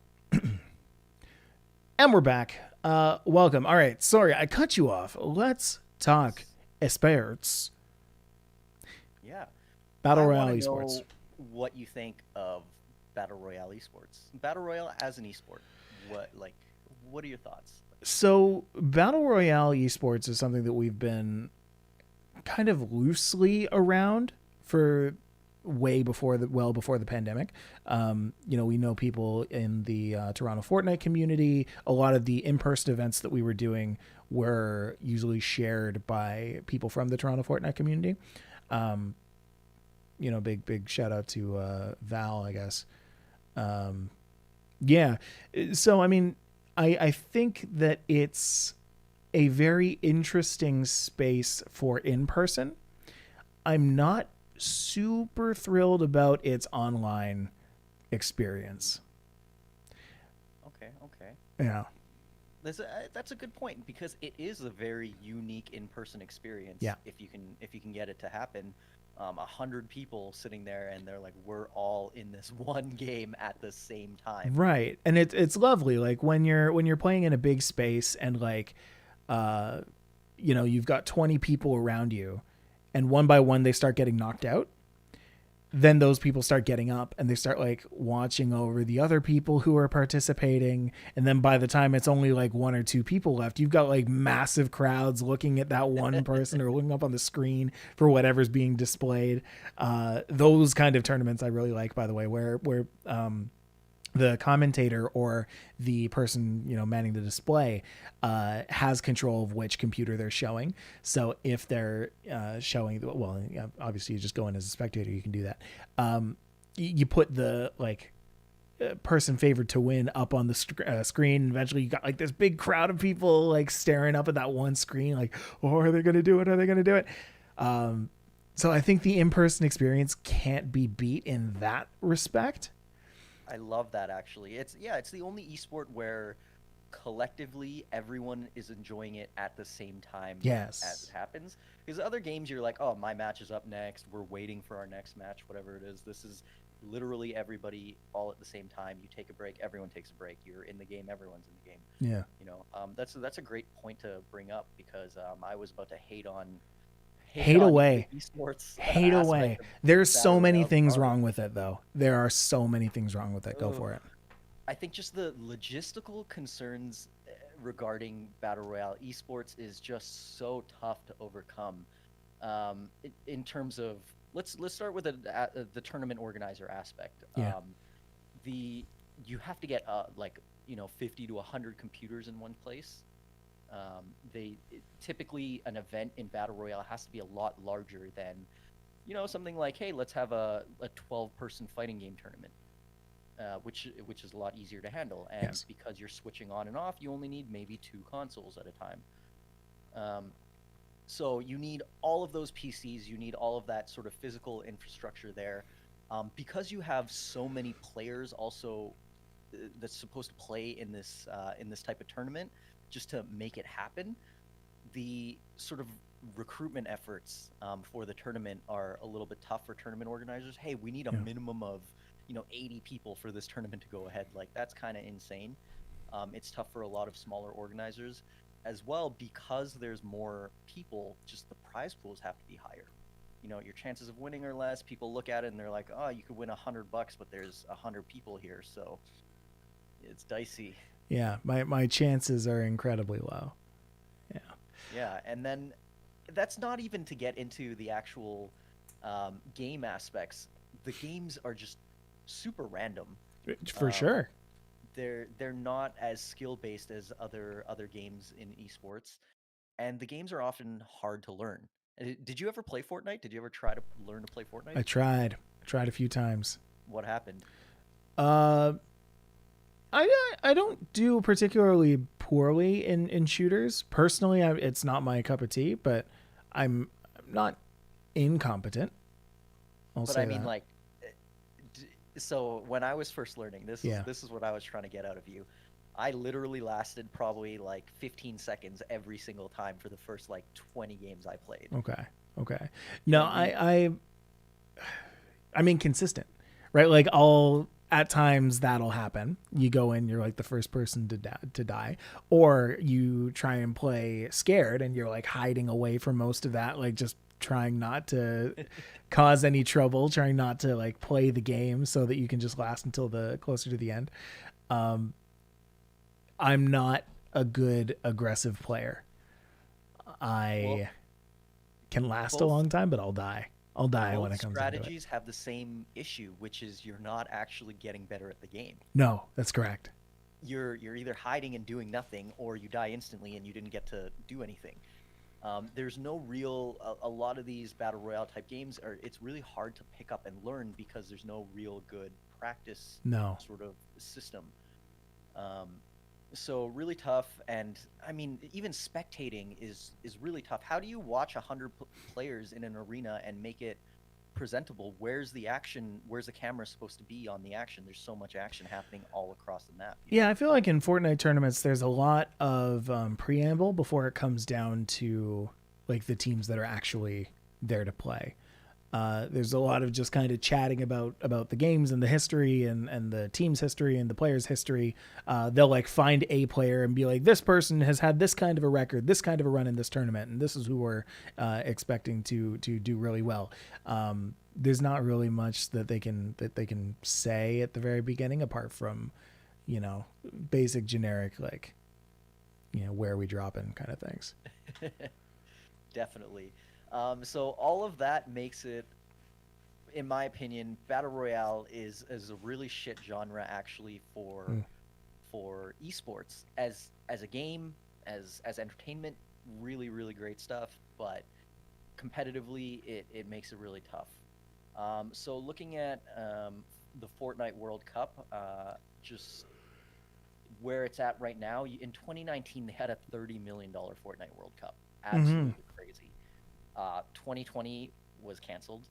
And we're back. Welcome. All right, sorry, I cut you off. Let's talk Esports. Yeah. Battle Royale Esports. What you think of Battle Royale Esports? Battle Royale as an esport. What are your thoughts? So, Battle Royale Esports is something that we've been kind of loosely around for before the pandemic. We know people in the Toronto Fortnite community. A lot of the in-person events that we were doing were usually shared by people from the Toronto Fortnite community. Big shout out to Val, I guess. So, I mean, I think that it's a very interesting space for in-person. I'm not super thrilled about its online experience. Okay. Yeah. That's a good point because it is a very unique in-person experience. Yeah. If you can get it to happen, 100 people sitting there and they're like, we're all in this one game at the same time. Right, and it's lovely. Like when you're playing in a big space and like, you've got 20 people around you, and one by one they start getting knocked out. Then those people start getting up and they start like watching over the other people who are participating. And then by the time it's only like one or two people left, you've got like massive crowds looking at that one person or looking up on the screen for whatever's being displayed. Those kind of tournaments I really like, by the way, where the commentator or the person, manning the display, has control of which computer they're showing. So if they're showing, well, obviously you just go in as a spectator, you can do that. You put the person favored to win up on the screen. Eventually you got like this big crowd of people like staring up at that one screen, like, oh, are they going to do it? Are they going to do it? So I think the in-person experience can't be beat in that respect. I love that, actually. It's the only esport where collectively everyone is enjoying it at the same time as it Yes. happens. Because other games, you're like, oh, my match is up next. We're waiting for our next match, whatever it is. This is literally everybody all at the same time. You take a break, everyone takes a break. You're in the game, everyone's in the game. Yeah. That's a great point to bring up because I was about to hate Hate on the away. esports Hate aspect away. of There's battle so many royales things hard. wrong with it, though. There are so many things wrong with it. Go Ugh. for it. I think just the logistical concerns regarding battle royale esports is just so tough to overcome. In terms of let's start with the tournament organizer aspect. Yeah. The You have to get like 50 to 100 computers in one place. Typically an event in battle royale has to be a lot larger than something like, hey, let's have a 12-person fighting game tournament, which is a lot easier to handle. And Yes. because you're switching on and off, you only need maybe two consoles at a time. Um, so you need all of those PCs, you need all of that sort of physical infrastructure there. Because you have so many players also that's supposed to play in this type of tournament, just to make it happen, the sort of recruitment efforts for the tournament are a little bit tough for tournament organizers. Hey, we need a Yeah. minimum of 80 people for this tournament to go ahead. Like that's kind of insane. It's tough for a lot of smaller organizers as well because there's more people. Just the prize pools have to be higher. Your chances of winning are less. People look at it and they're like, oh, you could win $100, but there's 100 people here, so it's dicey. Yeah. My chances are incredibly low. Yeah. Yeah, and then that's not even to get into the actual game aspects. The games are just super random. For Um, sure. they're not as skill based as other games in esports, and the games are often hard to learn. Did you ever play Fortnite? Did you ever try to learn to play Fortnite? I tried. I tried a few times. What happened? Uh, I don't do particularly poorly in shooters. Personally, it's not my cup of tea, but I'm not incompetent. I'll But say I mean, that. like, eh, so when I was first learning, this is Yeah. this is what I was trying to get out of you. I literally lasted probably like 15 seconds every single time for the first like 20 games I played. Okay. Okay. You know No, what I mean? I'm inconsistent, right? Like I'll at times that'll happen. You go in, you're like the first person to die, or you try and play scared, and you're like hiding away from most of that, like just trying not to cause any trouble, trying not to like play the game so that you can just last until the closer to the end. Um, I'm not a good aggressive player. Well, I can last a both long time, but I'll die. I'll die when both it comes down to it. strategies have the same issue, which is you're not actually getting better at the game. No, that's correct. You're either hiding and doing nothing, or you die instantly and you didn't get to do anything. There's no real a lot of these battle royale type games are it's really hard to pick up and learn because there's no real good practice No. sort of system. Um, so really tough, and I mean even spectating is really tough. How do you watch 100 players in an arena and make it presentable? Where's the action? Where's the camera supposed to be on the action? There's so much action happening all across the map, you Yeah, know? I feel like in Fortnite tournaments, there's a lot of preamble before it comes down to like the teams that are actually there to play. There's a lot of just kind of chatting about the games and the history and the team's history and the player's history. They'll like find a player and be like, this person has had this kind of a record, this kind of a run in this tournament, and this is who we're expecting to do really well. There's not really much that they can say at the very beginning apart from, basic generic like, where are we dropping kind of things. Definitely. So all of that makes it, in my opinion, battle royale is a really shit genre actually Mm. for esports as a game, as entertainment. Really, really great stuff, but competitively, it makes it really tough. So looking at the Fortnite World Cup, just where it's at right now, in 2019 they had a $30 million Fortnite World Cup. Mm-hmm. Absolutely crazy. 2020 was canceled.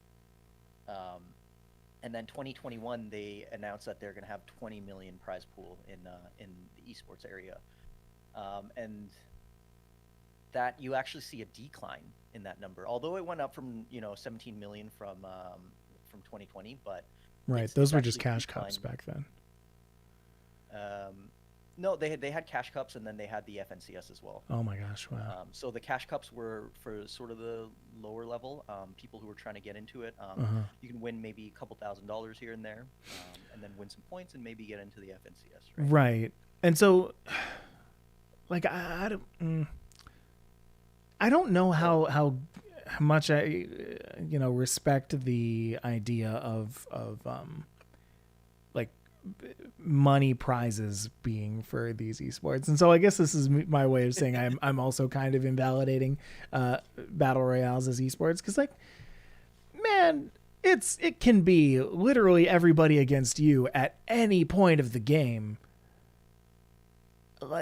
Um, and then 2021 they announced that they're going to have 20 million prize pool in the esports area. And that you actually see a decline in that number, although it went up from 17 million from 2020, but Right. it's Those were just actually cash cups declined. back then. No, they had cash cups and then they had the FNCS as well. Oh my gosh. Wow. So the cash cups were for sort of the lower level people who were trying to get into it. Uh-huh. You can win maybe a couple $1,000s here and there, and then win some points and maybe get into the FNCS, right? Right. And so, like, I don't know how much I respect the idea of like money prizes being for these esports. And so I guess this is my way of saying I'm also kind of invalidating battle royales as esports, because, like, man, it can be literally everybody against you at any point of the game.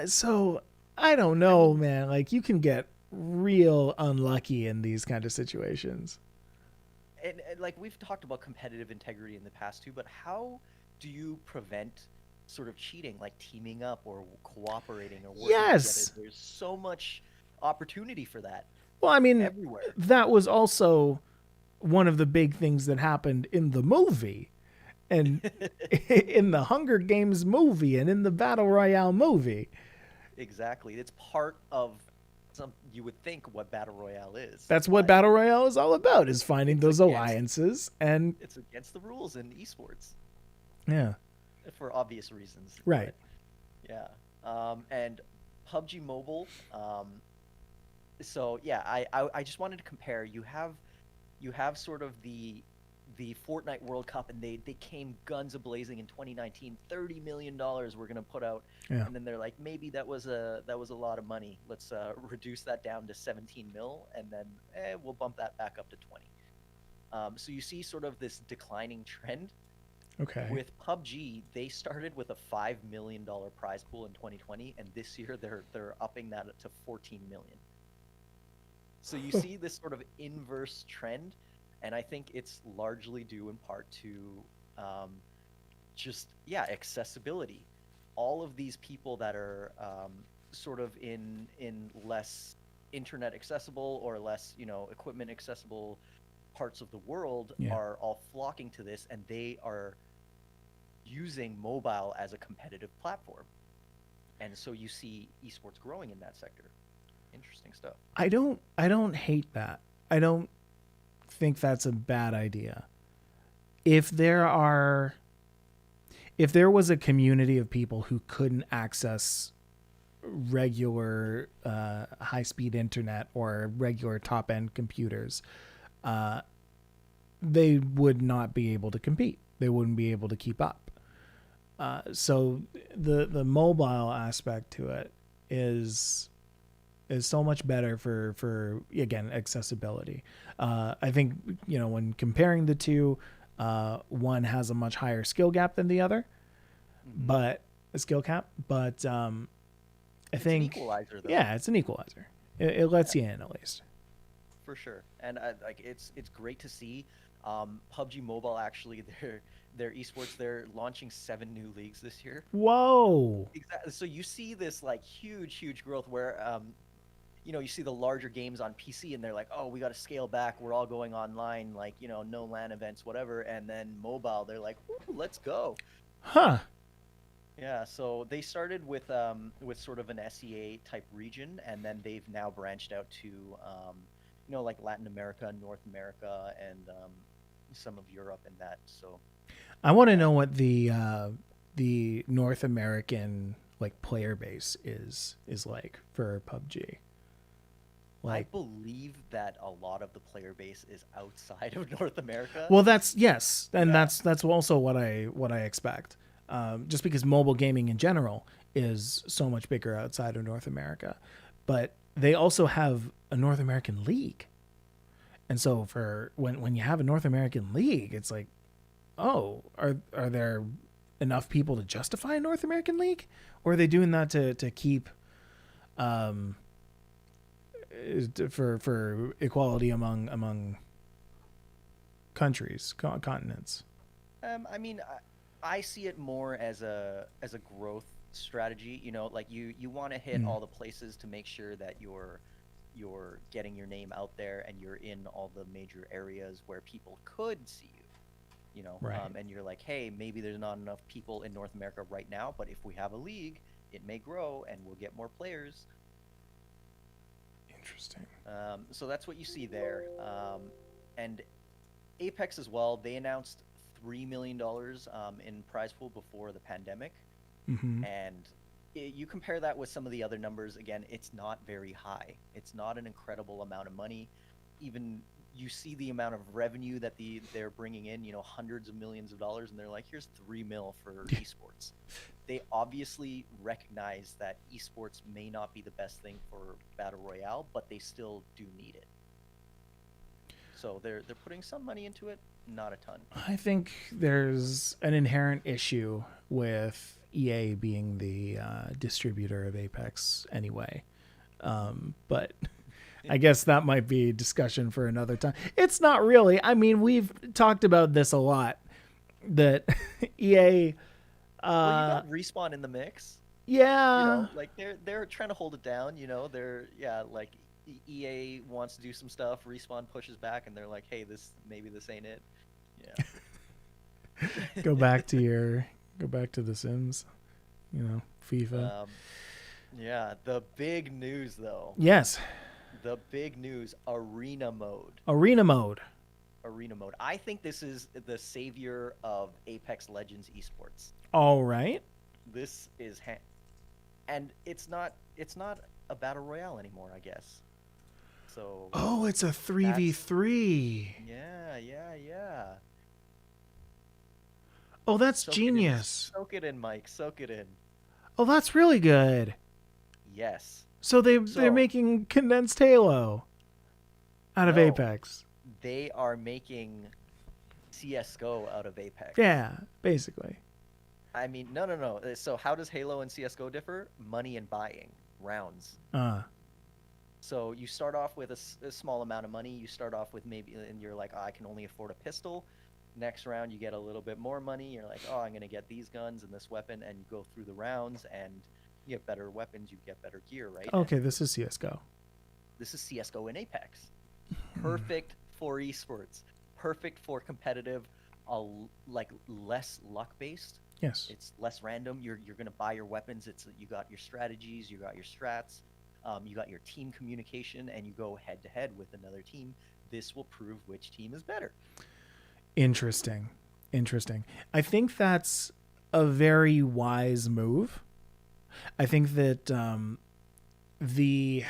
So I don't know, man. Like, you can get real unlucky in these kind of situations. And like we've talked about competitive integrity in the past too, but how do you prevent sort of cheating, like teaming up or cooperating or working Yes. together? There's so much opportunity for that Well, I mean, everywhere. that was also one of the big things that happened in the movie, and in the Hunger Games movie, and in the Battle Royale movie. Exactly. It's part of some, you would think, what battle royale is, That's what but Battle Royale is all about, is finding it's those against alliances. And it's against the rules in esports yeah, for obvious reasons. right. But, yeah. And PUBG Mobile. So yeah, I just wanted to compare. You have sort of the Fortnite World Cup, and they came guns a blazing in 2019. $30 million we're gonna put out, Yeah. and then they're like, maybe that was a lot of money. Let's reduce that down to 17 mil, and then we'll bump that back up to 20. So you see sort of this declining trend. Okay. With PUBG, they started with a $5 million prize pool in 2020, and this year they're upping that to 14 million. So you see this sort of inverse trend, and I think it's largely due in part to just, yeah, accessibility. All of these people that are sort of in less internet accessible or less equipment accessible parts of the world Yeah. are all flocking to this, and they are using mobile as a competitive platform. And so you see esports growing in that sector. Interesting stuff. I don't hate that. I don't think that's a bad idea. If there was a community of people who couldn't access regular high speed internet or regular top end computers, they would not be able to compete. They wouldn't be able to keep up. So the mobile aspect to it is so much better for again, accessibility. I think when comparing the two, one has a much higher skill gap than the other, Mhm. but a skill cap. But I It's an think, equalizer, though. yeah, it's an equalizer. It lets you in at least. For sure. And like it's great to see. PUBG Mobile, actually, their esports, they're launching 7 new leagues this year. Whoa. Exactly. So you see this like huge growth where you see the larger games on PC, and they're like, oh, we got to scale back. We're all going online, like no LAN events, whatever. And then mobile, they're like, ooh, let's go. Huh. Yeah. So they started with sort of an SEA type region, and then they've now branched out to like Latin America, North America, and some of Europe and that. So I want to yeah. know what the North American like player base is like for PUBG. I Like, believe that a lot of the player base is outside of North America. well, that's, yes, and Yeah. that's also what I expect. Just because mobile gaming in general is so much bigger outside of North America, but they also have a North American league, and so for when you have a North American league, it's like, oh, are there enough people to justify a North American league, or are they doing that to keep um for equality among countries, continents? I mean, I see it more as a growth strategy. You know, like you want to hit all the places to make sure that you're getting your name out there and you're in all the major areas where people could see you. You know, Right. and you're like, hey, maybe there's not enough people in North America right now, but if we have a league, it may grow and we'll get more players. Interesting. So that's what you see there. And Apex as well, they announced $3 million in prize pool before the pandemic. Mm-hmm. And you compare that with some of the other numbers, again, it's not very high. It's not an incredible amount of money. Even you see the amount of revenue that they're bringing in, you know, hundreds of millions of dollars, and they're like, here's 3 mil for esports. They obviously recognize that esports may not be the best thing for battle royale, but they still do need it. So they're putting some money into it, not a ton. I think there's an inherent issue with EA being the distributor of Apex anyway. But I guess that might be discussion for another time. It's not really. I mean, we've talked about this a lot. That EA, Well, you got Respawn in the mix. You yeah, know, like they're trying to hold it down. You know, they're yeah, like EA wants to do some stuff. Respawn pushes back, and they're like, hey, this ain't it. go Yeah. back to the Sims, FIFA. Yeah. The big news though. Yes, The big news: arena mode. arena mode. Arena mode. I think this is the savior of Apex Legends esports. All right. This is and it's not a battle royale anymore, I guess. So Oh, it's a that's 3v3. yeah. Oh, that's Soak it in, genius. soak it in, Mike. Soak it in. Oh, that's really good. Yes. So they're So making condensed Halo out of no, Apex. they are making CS:GO out of Apex. Yeah, basically. I mean, no. So how does Halo and CS:GO differ? Money and buying rounds. Uh, So you start off with a small amount of money. You start off with maybe, and you're like, oh, I can only afford a pistol. Next round, you get a little bit more money. You're like, oh, I'm going to get these guns and this weapon. And you go through the rounds and you get better weapons, you get better gear, right? okay, And this is CS:GO. this is CS:GO in Apex. Perfect for esports. Perfect for competitive, like less luck based. Yes. It's less random. You're gonna buy your weapons. It's you got your strategies, you got your strats, you got your team communication, and you go head to head with another team. This will prove which team is better. Interesting. I think that's a very wise move. I think that the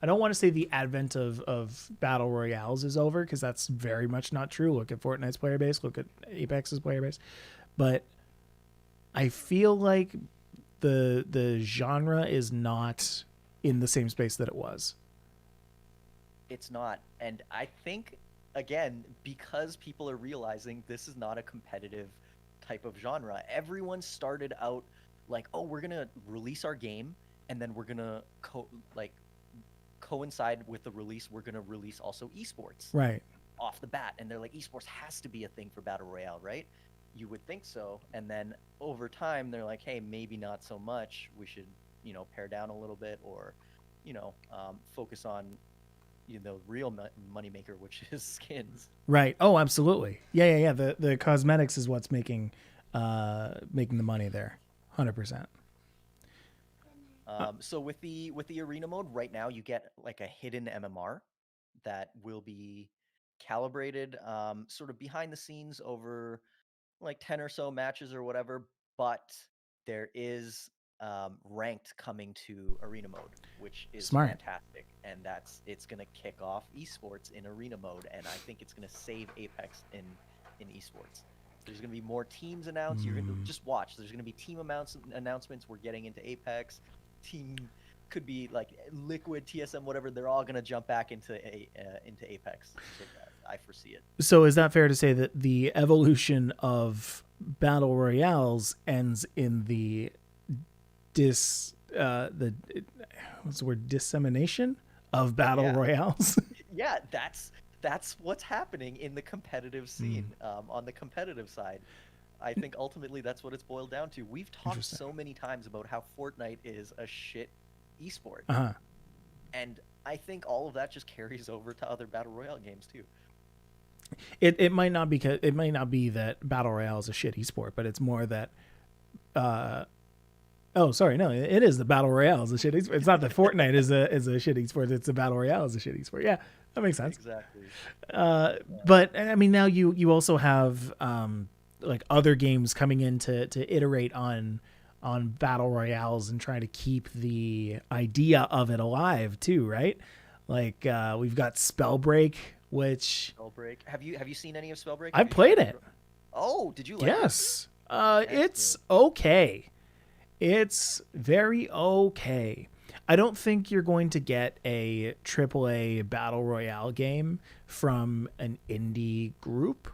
I don't want to say the advent of battle royales is over because that's very much not true. Look at Fortnite's player base. Look at Apex's player base. But I feel like the genre is not in the same space that it was. It's not, and I think again because people are realizing this is not a competitive type of genre. Everyone started out like, oh, we're gonna release our game, and then we're gonna coincide with the release. We're gonna release also esports Right. off the bat, and they're like, esports has to be a thing for battle royale, right? You would think so, and then over time they're like, hey, maybe not so much. We should, pare down a little bit, or, focus on, real moneymaker, which is skins. Right. Oh, absolutely. Yeah. The cosmetics is what's making the money there. 100%. So with the arena mode right now, you get like a hidden MMR that will be calibrated, sort of behind the scenes over like 10 or so matches or whatever, but there is ranked coming to arena mode, which is Smart. fantastic, and it's going to kick off esports in arena mode, and I think it's going to save Apex in esports. There's going to be more teams announced. You're going to just watch. There's going to be team announcements. We're getting into Apex. Team could be like Liquid, TSM, whatever. They're all going to jump back into Apex. So I foresee it. So is that fair to say that the evolution of battle royales ends in the what's the word, dissemination of battle Yeah. royales? Yeah, that's what's happening in the competitive scene, on the competitive side. I think ultimately that's what it's boiled down to. We've talked Interesting. so many times about how Fortnite is a shit esport, Uh-huh. and I think all of that just carries over to other battle royale games too. It might not be it might not be that battle royale is a shit esport, but it's more that oh, sorry, no, it is the battle royale is a shit esport. It's not that Fortnite is a shit esport. It's the battle royale is a shit esport. Yeah, that makes sense. Exactly. But I mean, now you also have like other games coming in to iterate on battle royales and trying to keep the idea of it alive too, right? Like we've got Spellbreak, which Spellbreak. Have you seen any of Spellbreak? I Have you tried played it? it. Oh, did you like it? Yes, it's Excellent. okay. It's very okay. I don't think you're going to get a AAA battle royale game from an indie group.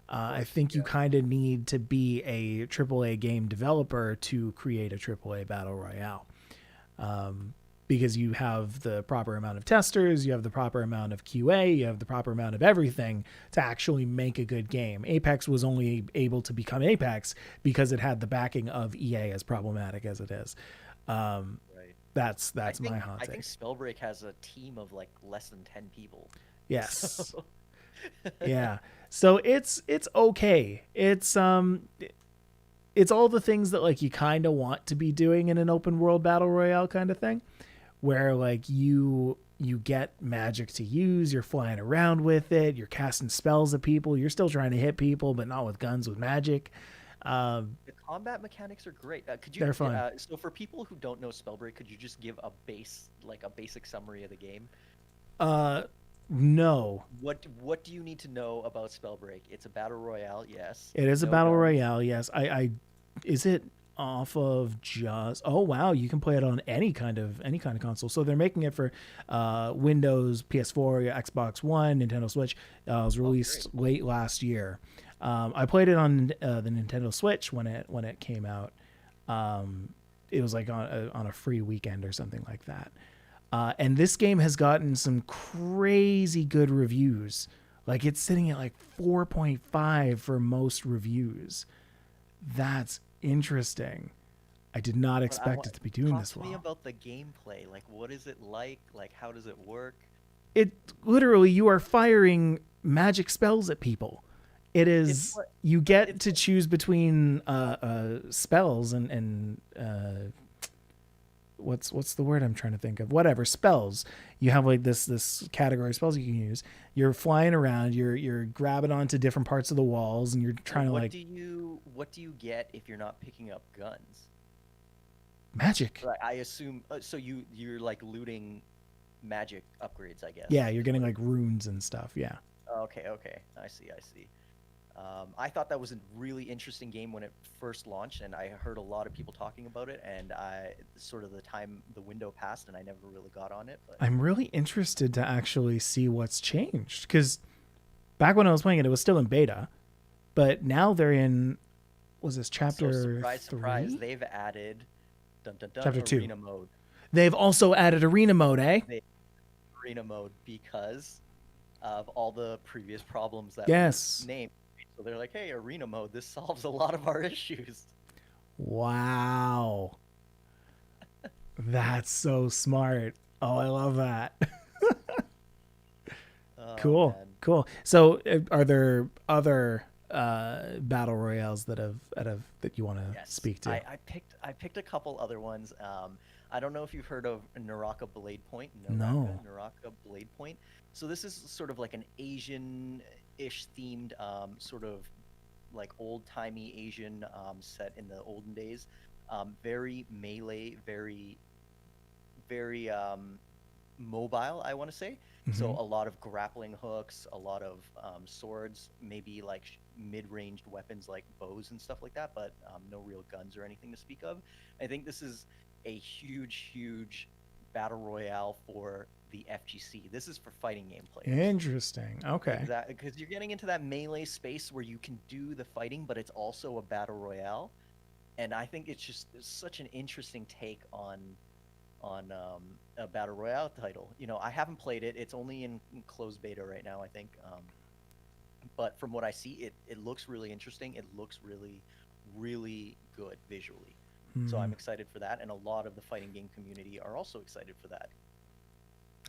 Of I course. think you Yeah. kind of need to be a AAA game developer to create a AAA battle royale because you have the proper amount of testers, you have the proper amount of QA, you have the proper amount of everything to actually make a good game. Apex was only able to become Apex because it had the backing of EA, as problematic as it is. Right. I That's my think hot I think take. Spellbreak has a team of like less than 10 people. So Yes. Yeah. So it's okay. It's all the things that like you kind of want to be doing in an open world battle royale kind of thing, where like you get magic to use, you're flying around with it, you're casting spells at people, you're still trying to hit people, but not with guns, with magic. the combat mechanics are great. Could you They're fun. so for people who don't know Spellbreak, could you just give a basic summary of the game? No, What do you need to know about Spellbreak? It's a battle royale, yes. it is a No battle guns. royale. Yes, I is it off of just oh wow you can play it on any kind of console, so they're making it for Windows, PS4, Xbox One, Nintendo Switch. It was Oh, great. released late last year. I played it on the Nintendo Switch when it came out. It was like on a free weekend or something like that. And this game has gotten some crazy good reviews. Like it's sitting at like 4.5 for most reviews. That's interesting. I did not But I expect want it to be doing talk this to me well. about the gameplay. Like, what is it like? Like, how does it work? It literally you are firing magic spells at people. It It's is what you get it's to choose between spells and what's the word I'm trying to think of? Whatever spells you have, like this category of spells you can use. You're flying around. You're grabbing onto different parts of the walls, and you're But trying to like what do you get if you're not picking up guns? magic. Like, I assume so you're like looting magic upgrades, I Yeah, guess, you're is getting what like runes and stuff. Yeah, Okay, okay. I see, I see. I thought that was a really interesting game when it first launched, and I heard a lot of people talking about it, and I sort of the window passed, and I never really got on it. But I'm really interested to actually see what's changed because back when I was playing it, it was still in beta, but now they're in was this so chapter surprise, surprise, 3, they've added dun dun dun chapter 2. arena mode. They've also added arena mode, eh? They arena mode because of all the previous problems that we've Yes. named. So they're like, hey, arena mode, this solves a lot of our issues. Wow. That's so smart. Oh, I love that. Oh Cool. man. Cool. So, are there other battle royales that you want to Yes, speak to? I picked a couple other ones. I don't know if you've heard of No. Naraka Blade Point. So this is sort of like an Asian-ish themed, sort of like old-timey Asian, set in the olden days. Very melee, very mobile, I want to say. So Hmm. a lot of grappling hooks, a lot of swords, maybe like mid-ranged weapons like bows and stuff like that, but no real guns or anything to speak of. I think this is a huge battle royale for the FGC. This is for fighting game players. Interesting. Okay. Exactly, because you're getting into that melee space where you can do the fighting, but it's also a battle royale. And I think it's just such an interesting take on a battle royale title. I haven't played it. It's only in closed beta right now, I think. But from what I see, it looks really interesting. It looks really, really good visually. So Hmm. I'm excited for that, and a lot of the fighting game community are also excited for that,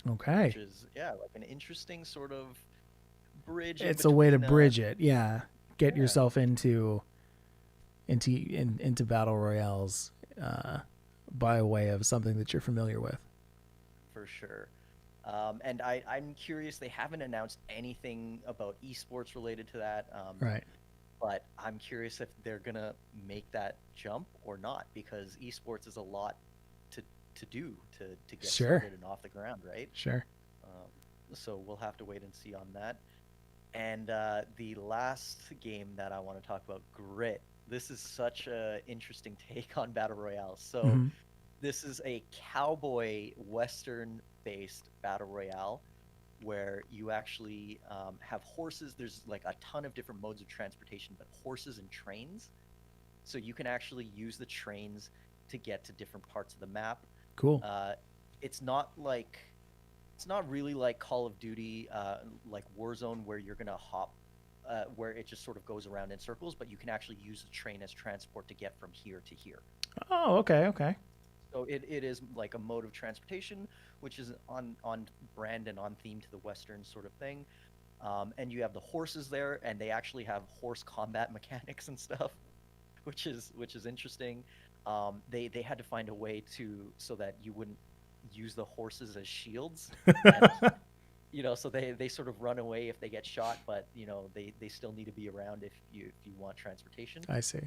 which Okay. is yeah, like an interesting sort of bridge in It's a way to between. bridge it. Yeah. Get Yeah, yourself into battle royales uh, by way of something that you're familiar with. for sure. And I'm curious. They haven't announced anything about esports related to that. Right. But I'm curious if they're gonna make that jump or not, because esports is a lot to do to get Sure. started and off the ground, right? Sure. Um, so we'll have to wait and see on that. And the last game that I want to talk about, Grit. This is such a interesting take on battle royale. So Hmm. this is a cowboy western based battle royale where you actually have horses. There's like a ton of different modes of transportation, but horses and trains. So you can actually use the trains to get to different parts of the map. Cool. Uh, it's not like it's not really like Call of Duty, like Warzone, where you're gonna hop, where it just sort of goes around in circles. But you can actually use the train as transport to get from here to here. Oh, okay. Okay. So it is like a mode of transportation, which is on brand and on theme to the Western sort of thing. And you have the horses there, and they actually have horse combat mechanics and stuff, which is interesting. They had to find a way to so that you wouldn't use the horses as shields, and so they sort of run away if they get shot, but they still need to be around if you want transportation. I see.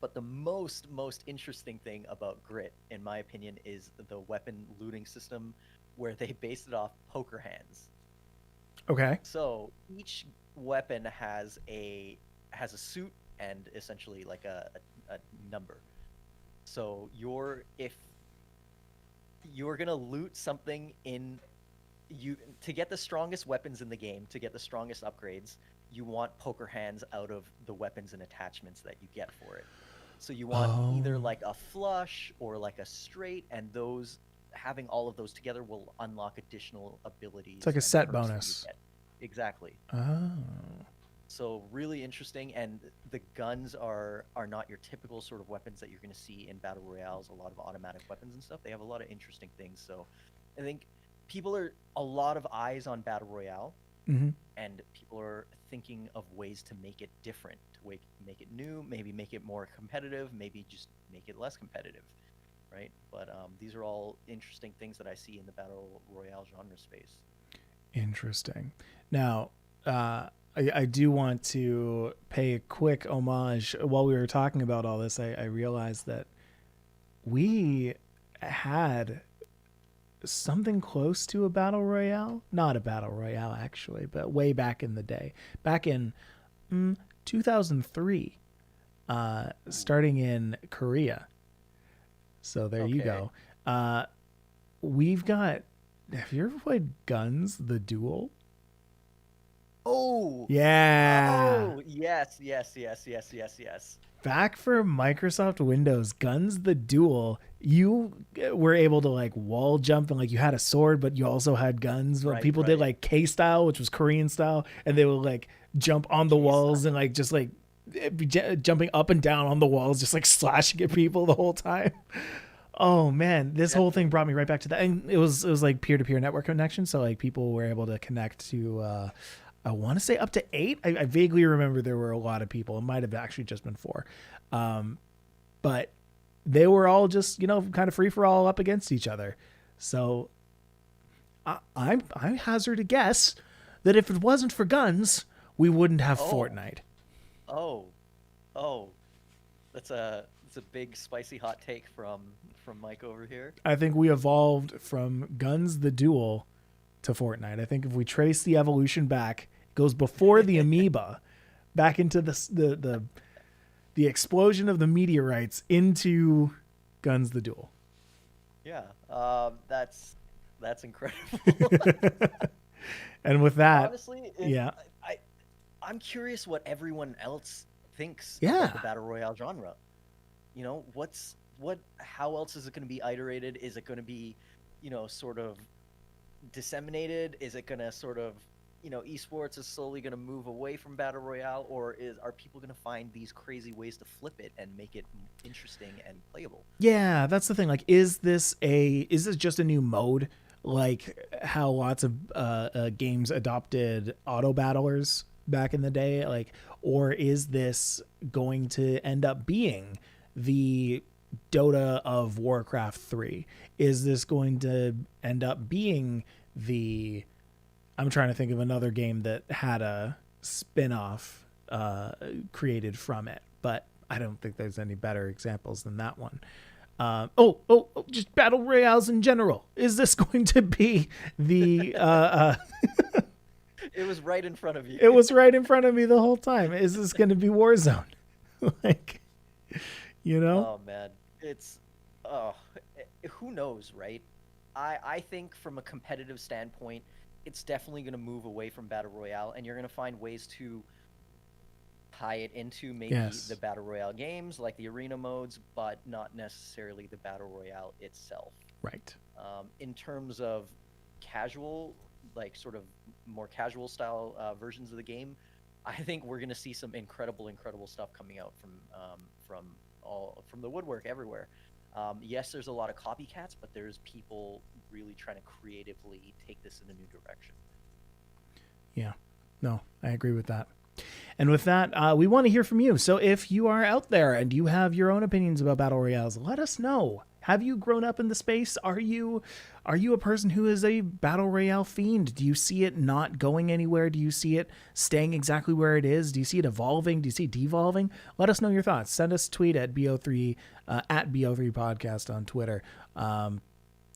But the most interesting thing about Grit, in my opinion, is the weapon looting system, where they based it off poker hands. Okay. So each weapon has a suit and essentially like a number. So if you're gonna loot something in you to get the strongest weapons in the game, to get the strongest upgrades, you want poker hands out of the weapons and attachments that you get for it. So you want Oh, either like a flush or like a straight, and those having all of those together will unlock additional it's abilities like a and set perks that you bonus. get. Exactly. Oh. So really interesting, and the guns are not your typical sort of weapons that you're going to see in battle royales. A lot of automatic weapons and stuff. They have a lot of interesting things. So I think people are a lot of eyes on battle royale, Hmm. and people are thinking of ways to make it different, to make it new, maybe make it more competitive, maybe just make it less competitive, right? But these are all interesting things that I see in the battle royale genre space. Interesting. Now, I do want to pay a quick homage. While we were talking about all this, I realized that we had something close to a battle royale. Not a battle royale, actually, but way back in the day. Back in 2003, Ooh, starting in Korea. So there you okay. go. Uh, we've got. Have you ever played Guns the Duel? Oh, Yeah. oh, yes, yes, yes, yes, yes, yes. Back for Microsoft Windows, Guns the Duel, you were able to like wall jump and like you had a sword, but you also had guns. Well, Right, people did right. like K style, which was Korean style, and they would like jump on the Case. walls and like just like jumping up and down on the walls, just like slashing at people the whole time. Oh man, this whole thing brought Definitely. me right back to that. And it was like peer to peer network connection, so like people were able to connect to. I want to say up to eight. I vaguely remember there were a lot of people. It might have actually just been four, but they were all just kind of free for all up against each other. So I hazard a guess that if it wasn't for guns, we wouldn't have Oh, Fortnite. oh, oh. That's a big spicy hot take from Mike over here. I think we evolved from Guns the Duel to Fortnite. I think if we trace the evolution back, it goes before the amoeba, back into the explosion of the meteorites into Guns the Duel. Yeah, that's incredible. And with that, Honestly, yeah, I I'm curious what everyone else thinks about the yeah. battle royale genre. How else is it going to be iterated? Is it going to be, sort of disseminated? Is it going to sort of esports is slowly going to move away from battle royale, or are people going to find these crazy ways to flip it and make it interesting and playable? Yeah, that's the thing. Like, is this just a new mode? Like how lots of games adopted auto battlers back in the day, like, or is this going to end up being the Dota of Warcraft 3? Is this going to end up being the I'm trying to think of another game that had a spin-off created from it, but I don't think there's any better examples than that one. Just battle royales in general. Is this going to be the It was right in front of you. It was right in front of me the whole time. Is this going to be Warzone? Like, Oh man, it's who knows, right? I think from a competitive standpoint, it's definitely going to move away from battle royale, and you're going to find ways to tie it into maybe the battle royale games, like the arena modes, but not necessarily the battle royale itself. Right. In terms of casual, like sort of more casual style versions of the game, I think we're going to see some incredible stuff coming out from the woodwork everywhere. Yes, there's a lot of copycats, but there's people really trying to creatively take this in a new direction. Yeah, no, I agree with that. And with that, we want to hear from you. So if you are out there and you have your own opinions about battle royales, let us know. Have you grown up in the space? Are you a person who is a battle royale fiend? Do you see it not going anywhere? Do you see it staying exactly where it is? Do you see it evolving? Do you see it devolving? Let us know your thoughts. Send us a tweet at BO3 at BO3 podcast on Twitter,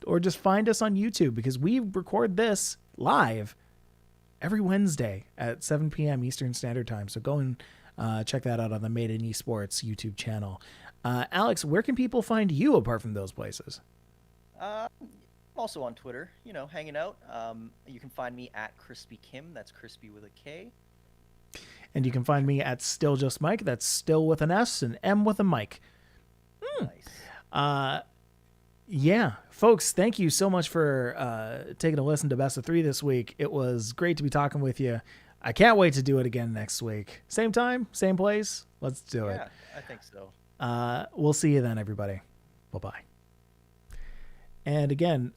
or just find us on YouTube, because we record this live every Wednesday at 7 p.m. Eastern Standard Time. So go and check that out on the Made in Esports YouTube channel. Alex, where can people find you apart from those places? I'm also on Twitter, hanging out. You can find me at Crispy Kim. That's Crispy with a K. And you can find me at Still Just Mike. That's still with an S and M with a Mike. Nice. Yeah, folks, thank you so much for taking a listen to Best of 3 this week. It was great to be talking with you. I can't wait to do it again next week. Same time, same place. Let's do it. Yeah, I think so. We'll see you then, everybody. Bye-bye. And again,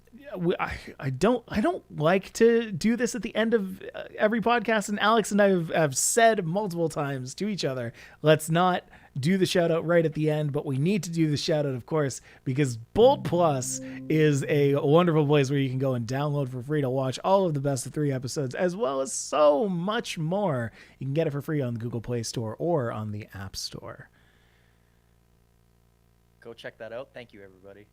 I don't like to do this at the end of every podcast. And Alex and I have said multiple times to each other, let's not do the shout out right at the end, but we need to do the shout out, of course, because Bolt Plus is a wonderful place where you can go and download for free to watch all of the Best of 3 episodes, as well as so much more. You can get it for free on the Google Play Store or on the App Store. Go check that out. Thank you, everybody.